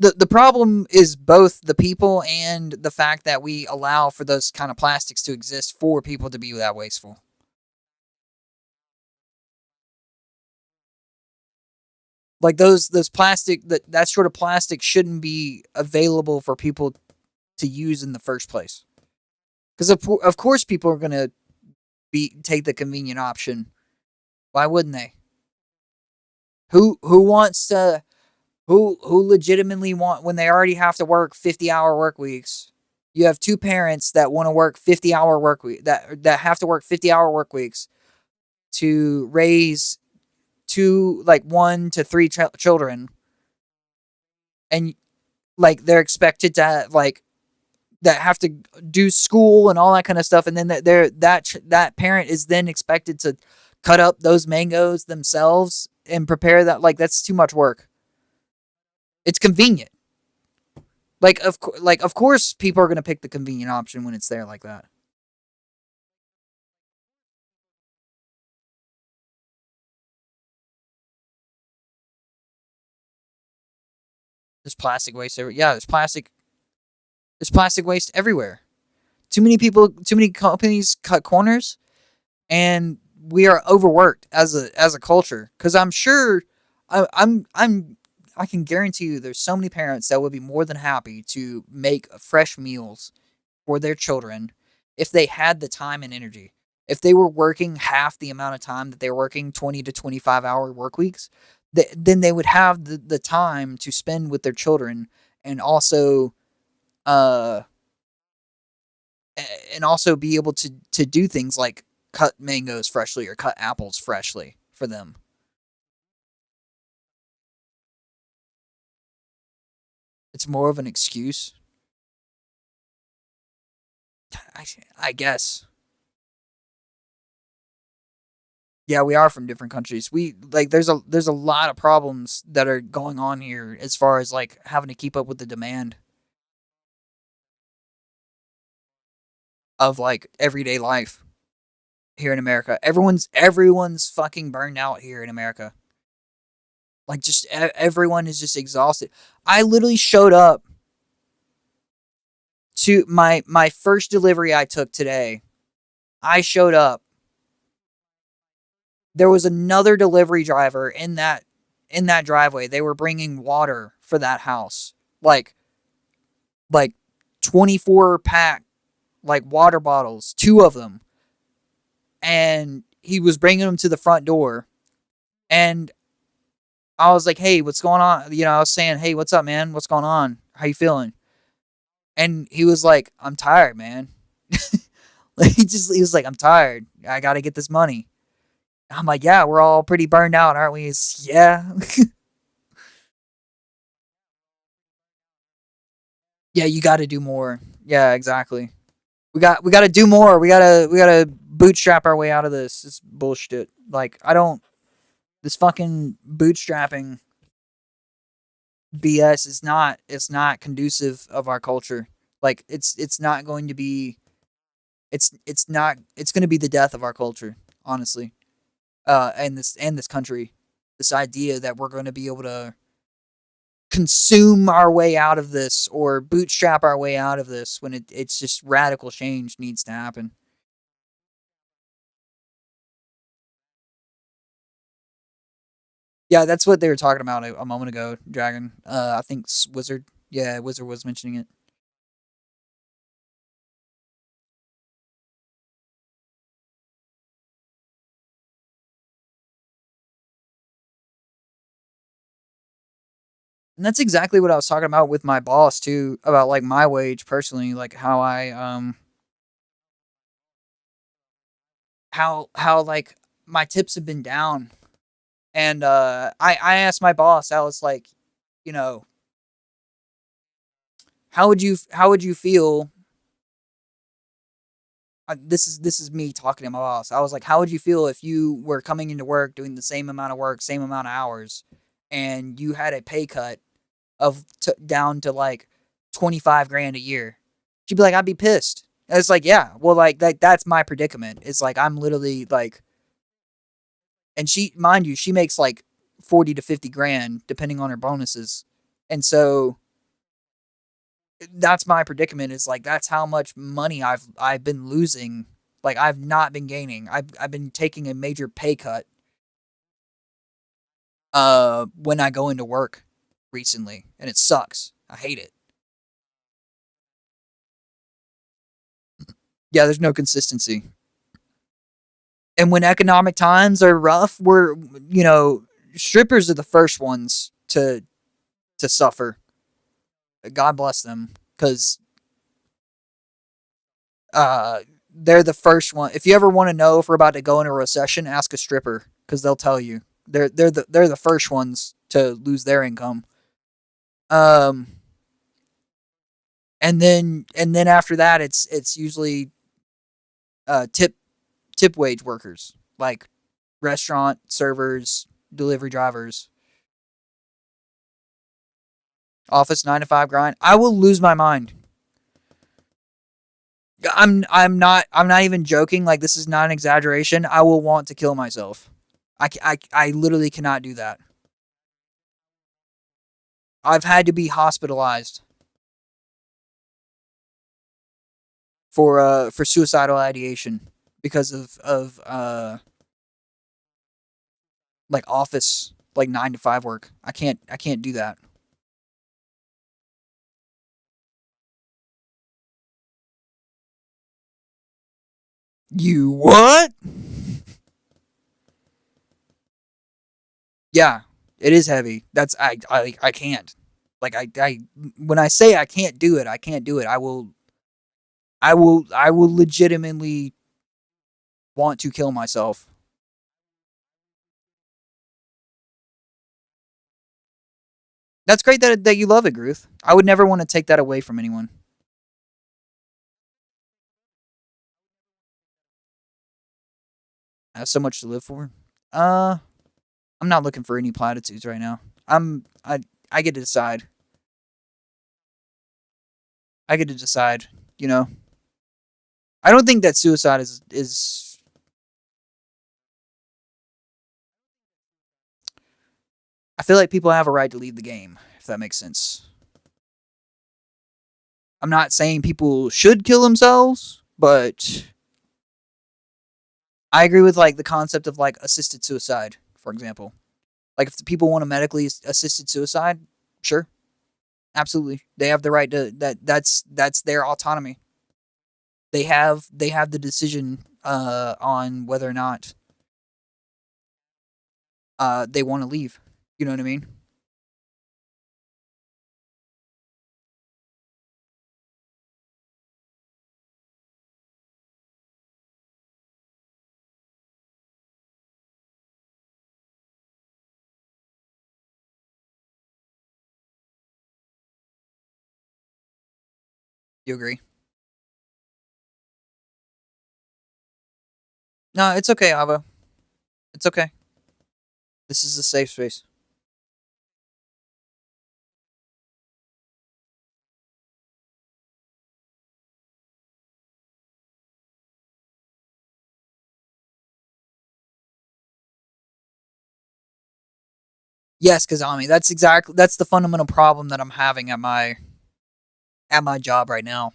[SPEAKER 1] The problem is both the people and the fact that we allow for those kind of plastics to exist for people to be that wasteful. Like those plastic that sort of plastic shouldn't be available for people to use in the first place. Because of course people are gonna be take the convenient option. Why wouldn't they? Who wants to who legitimately want when they already have to work 50-hour work weeks? You have two parents that want to work 50-hour work week that have to work 50-hour work weeks to raise two like 1 to 3 children, and like they're expected to like that have to do school and all that kind of stuff, and then that parent is then expected to cut up those mangoes themselves and prepare that. Like that's too much work. It's convenient. Like of course people are gonna pick the convenient option when it's there like that. There's plastic waste everywhere. Yeah, there's plastic waste everywhere. Too many people, too many companies cut corners, and we are overworked as a culture. Because I'm sure, I can guarantee you, there's so many parents that would be more than happy to make fresh meals for their children if they had the time and energy. If they were working half the amount of time that they were working 20 to 25-hour work weeks, then they would have the time to spend with their children and also uh and also be able to do things like cut mangoes freshly or cut apples freshly for them. It's more of an excuse. I, I guess. Yeah, we are from different countries. We like there's a lot of problems that are going on here as far as like having to keep up with the demand of like everyday life here in America. Everyone's fucking burned out here in America. Like just everyone is just exhausted. I literally showed up to my first delivery I took today. I showed up. There was another delivery driver in that driveway. They were bringing water for that house. Like 24 pack like water bottles, two of them. And he was bringing them to the front door. And I was like, "Hey, what's going on?" I was saying, "Hey, what's up, man? What's going on? How you feeling?" And he was like, "I'm tired, man." He was like, "I'm tired. I got to get this money." I'm like, "Yeah, we're all pretty burned out, aren't we?" Yeah. Yeah, you got to do more. Yeah, exactly. We got to do more. We got to bootstrap our way out of this. This bullshit. Like I don't this fucking bootstrapping BS is not it's not conducive of our culture. Like it's not going to be it's not it's going to be the death of our culture, honestly. And this country. This idea that we're going to be able to consume our way out of this or bootstrap our way out of this when it's just radical change needs to happen. Yeah, that's what they were talking about a moment ago, Dragon. I think Wizard. Yeah, Wizard was mentioning it. And that's exactly what I was talking about with my boss too, about like my wage personally, like how like my tips have been down. And I asked my boss, I was like, you know, how would you feel this is me talking to my boss. I was like, how would you feel if you were coming into work doing the same amount of work, same amount of hours, and you had a pay cut down to like 25 grand a year? She'd be like, I'd be pissed. And it's like, yeah, well, like that's my predicament. It's like I'm literally like, and she, mind you, she makes like 40 to 50 grand depending on her bonuses, and so that's my predicament. Is like that's how much money I've been losing. Like I've not been gaining. I've been taking a major pay cut when I go into work recently, and it sucks. I hate it. Yeah, there's no consistency. And when economic times are rough, strippers are the first ones to suffer. God bless them, because they're the first one. If you ever want to know if we're about to go into a recession, ask a stripper because they'll tell you. They're the first ones to lose their income. Um, and then after that, it's usually tip wage workers like restaurant servers, delivery drivers, office 9 to 5 grind. I will lose my mind. I'm not even joking. Like this is not an exaggeration. I will want to kill myself. I literally cannot do that. I've had to be hospitalized for suicidal ideation because of like office like 9 to 5 work. I can't do that. You what? Yeah, it is heavy. That's I can't. Like I when I say I can't do it, I can't do it. I will legitimately want to kill myself. That's great that you love it, Gruth. I would never want to take that away from anyone. I have so much to live for. Uh, I'm not looking for any platitudes right now. I get to decide. I get to decide. You know, I don't think that suicide is. I feel like people have a right to leave the game, if that makes sense. I'm not saying people should kill themselves, but I agree with like the concept of like assisted suicide, for example. Like if the people want to medically assisted suicide, sure, absolutely, they have the right to that. That's their autonomy. They have the decision on whether or not they want to leave. You know what I mean? You agree? No, it's okay, Ava. It's okay. This is a safe space. Yes, Kazami. That's the fundamental problem that I'm having at my job right now.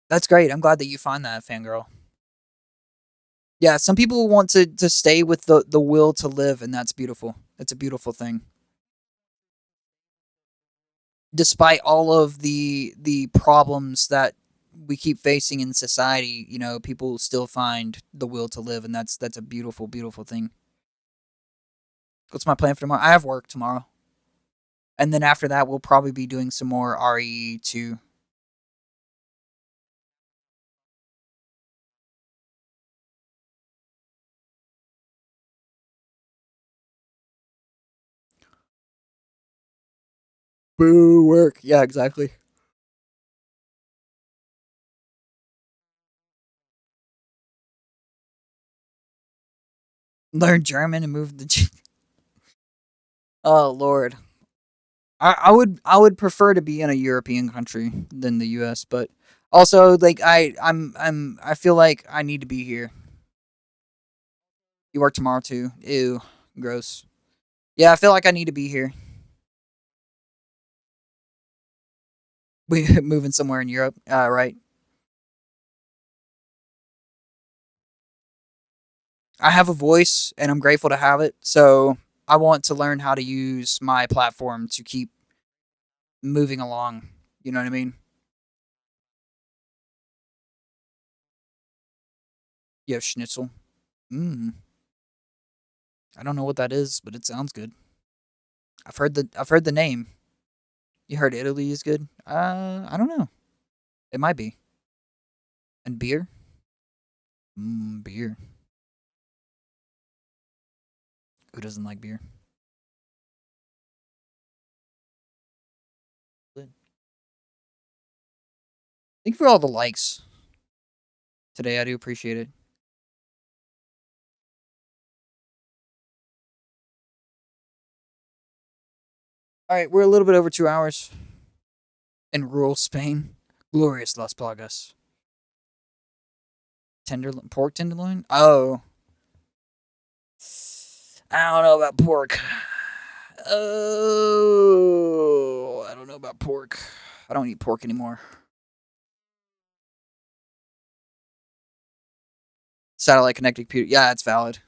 [SPEAKER 1] That's great. I'm glad that you find that, fangirl. Yeah, some people want to stay with the will to live, and that's beautiful. That's a beautiful thing. Despite all of the problems that we keep facing in society, you know, people still find the will to live, and that's a beautiful, beautiful thing. What's my plan for tomorrow? I have work tomorrow, and then after that, we'll probably be doing some more RE2. Boo work. Yeah, exactly. Learn German and move the. Oh Lord, I would prefer to be in a European country than the U.S., but also like I feel like I need to be here. You work tomorrow too. Ew, gross. Yeah, I feel like I need to be here. We moving somewhere in Europe, right? I have a voice, and I'm grateful to have it. So I want to learn how to use my platform to keep moving along. You know what I mean? You have schnitzel. Mm. I don't know what that is, but it sounds good. I've heard the name. You heard Italy is good? I don't know. It might be. And beer? Beer. Who doesn't like beer? Thank you for all the likes today. I do appreciate it. All right, we're a little bit over 2 hours in rural Spain. Glorious Las Plagas. Pork tenderloin? Oh, I don't know about pork. Oh, I don't know about pork. I don't eat pork anymore. Satellite connected computer. Yeah, it's valid.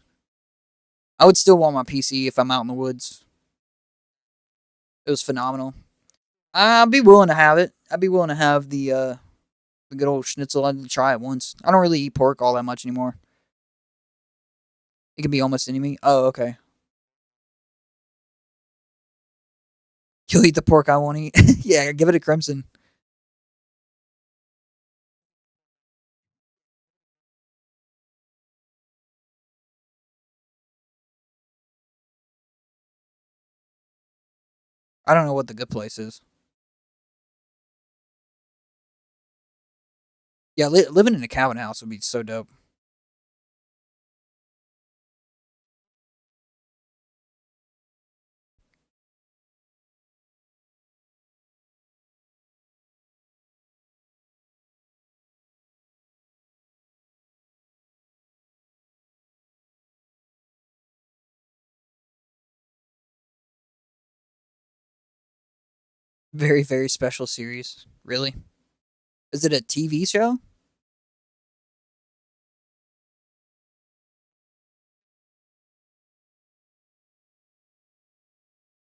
[SPEAKER 1] I would still want my PC if I'm out in the woods. It was phenomenal. I'd be willing to have it. I'd be willing to have the good old schnitzel. I'd try it once. I don't really eat pork all that much anymore. It can be almost enemy. Oh, okay. You'll eat the pork I won't eat. Yeah, give it a crimson. I don't know what the good place is. Yeah, living in a cabin house would be so dope. Very, very special series. Really? Is it a TV show?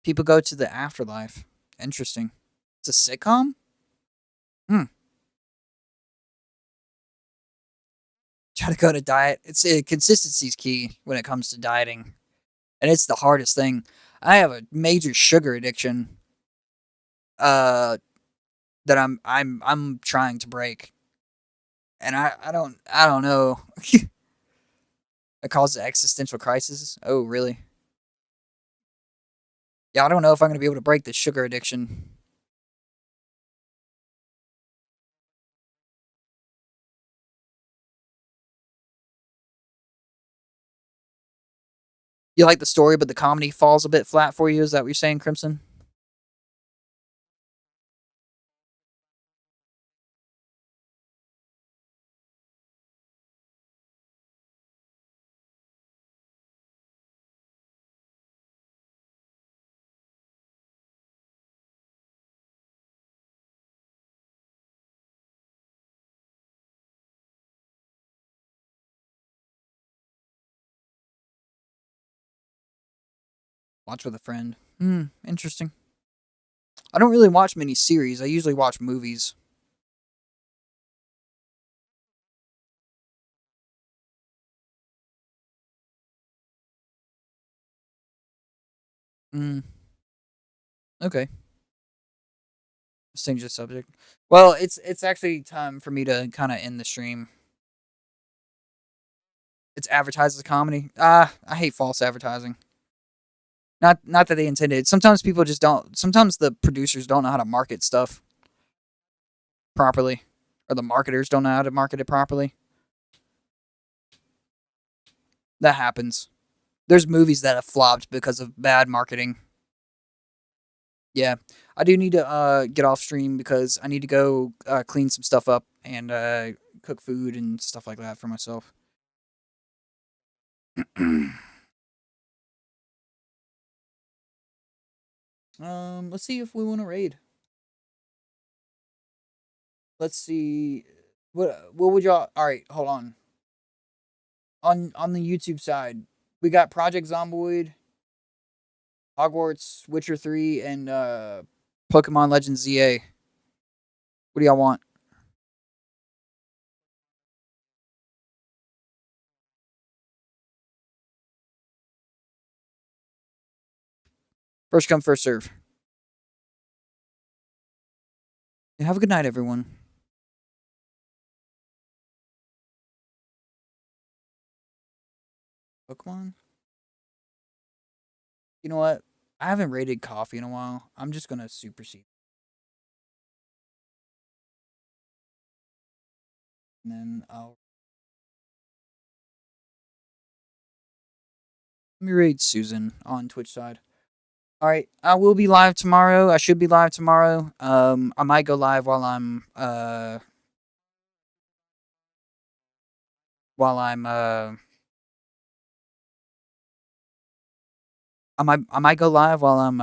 [SPEAKER 1] People go to the afterlife. Interesting. It's a sitcom? Hmm. Try to go to diet. It's consistency's key when it comes to dieting, and it's the hardest thing. I have a major sugar addiction. That I'm trying to break, and I don't know. It causes existential crisis. Oh, really? Yeah, I don't know if I'm gonna be able to break this sugar addiction. You like the story, but the comedy falls a bit flat for you. Is that what you're saying, Crimson? Watch with a friend. Hmm. Interesting. I don't really watch many series. I usually watch movies. Hmm. Okay. Let's change the subject. Well, it's actually time for me to kind of end the stream. It's advertised as a comedy. Ah, I hate false advertising. Not that they intended. Sometimes people just don't. Sometimes the producers don't know how to market stuff properly, or the marketers don't know how to market it properly. That happens. There's movies that have flopped because of bad marketing. Yeah, I do need to get off stream because I need to go clean some stuff up and cook food and stuff like that for myself. Let's see if we want to raid. Let's see. What would y'all? All right, hold on. On the YouTube side, we got Project Zomboid, Hogwarts, Witcher 3, and Pokemon Legends ZA. What do y'all want? First come, first serve. Have a good night, everyone. Pokemon? You know what? I haven't rated coffee in a while. I'm just gonna supersede. And then let me raid Susan on Twitch side. All right, I will be live tomorrow. I should be live tomorrow. I might go live while I'm I might go live while I'm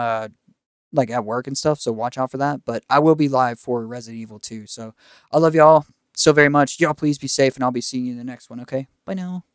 [SPEAKER 1] like at work and stuff, so watch out for that. But I will be live for Resident Evil 2. So I love y'all so very much. Y'all please be safe and I'll be seeing you in the next one, okay? Bye now.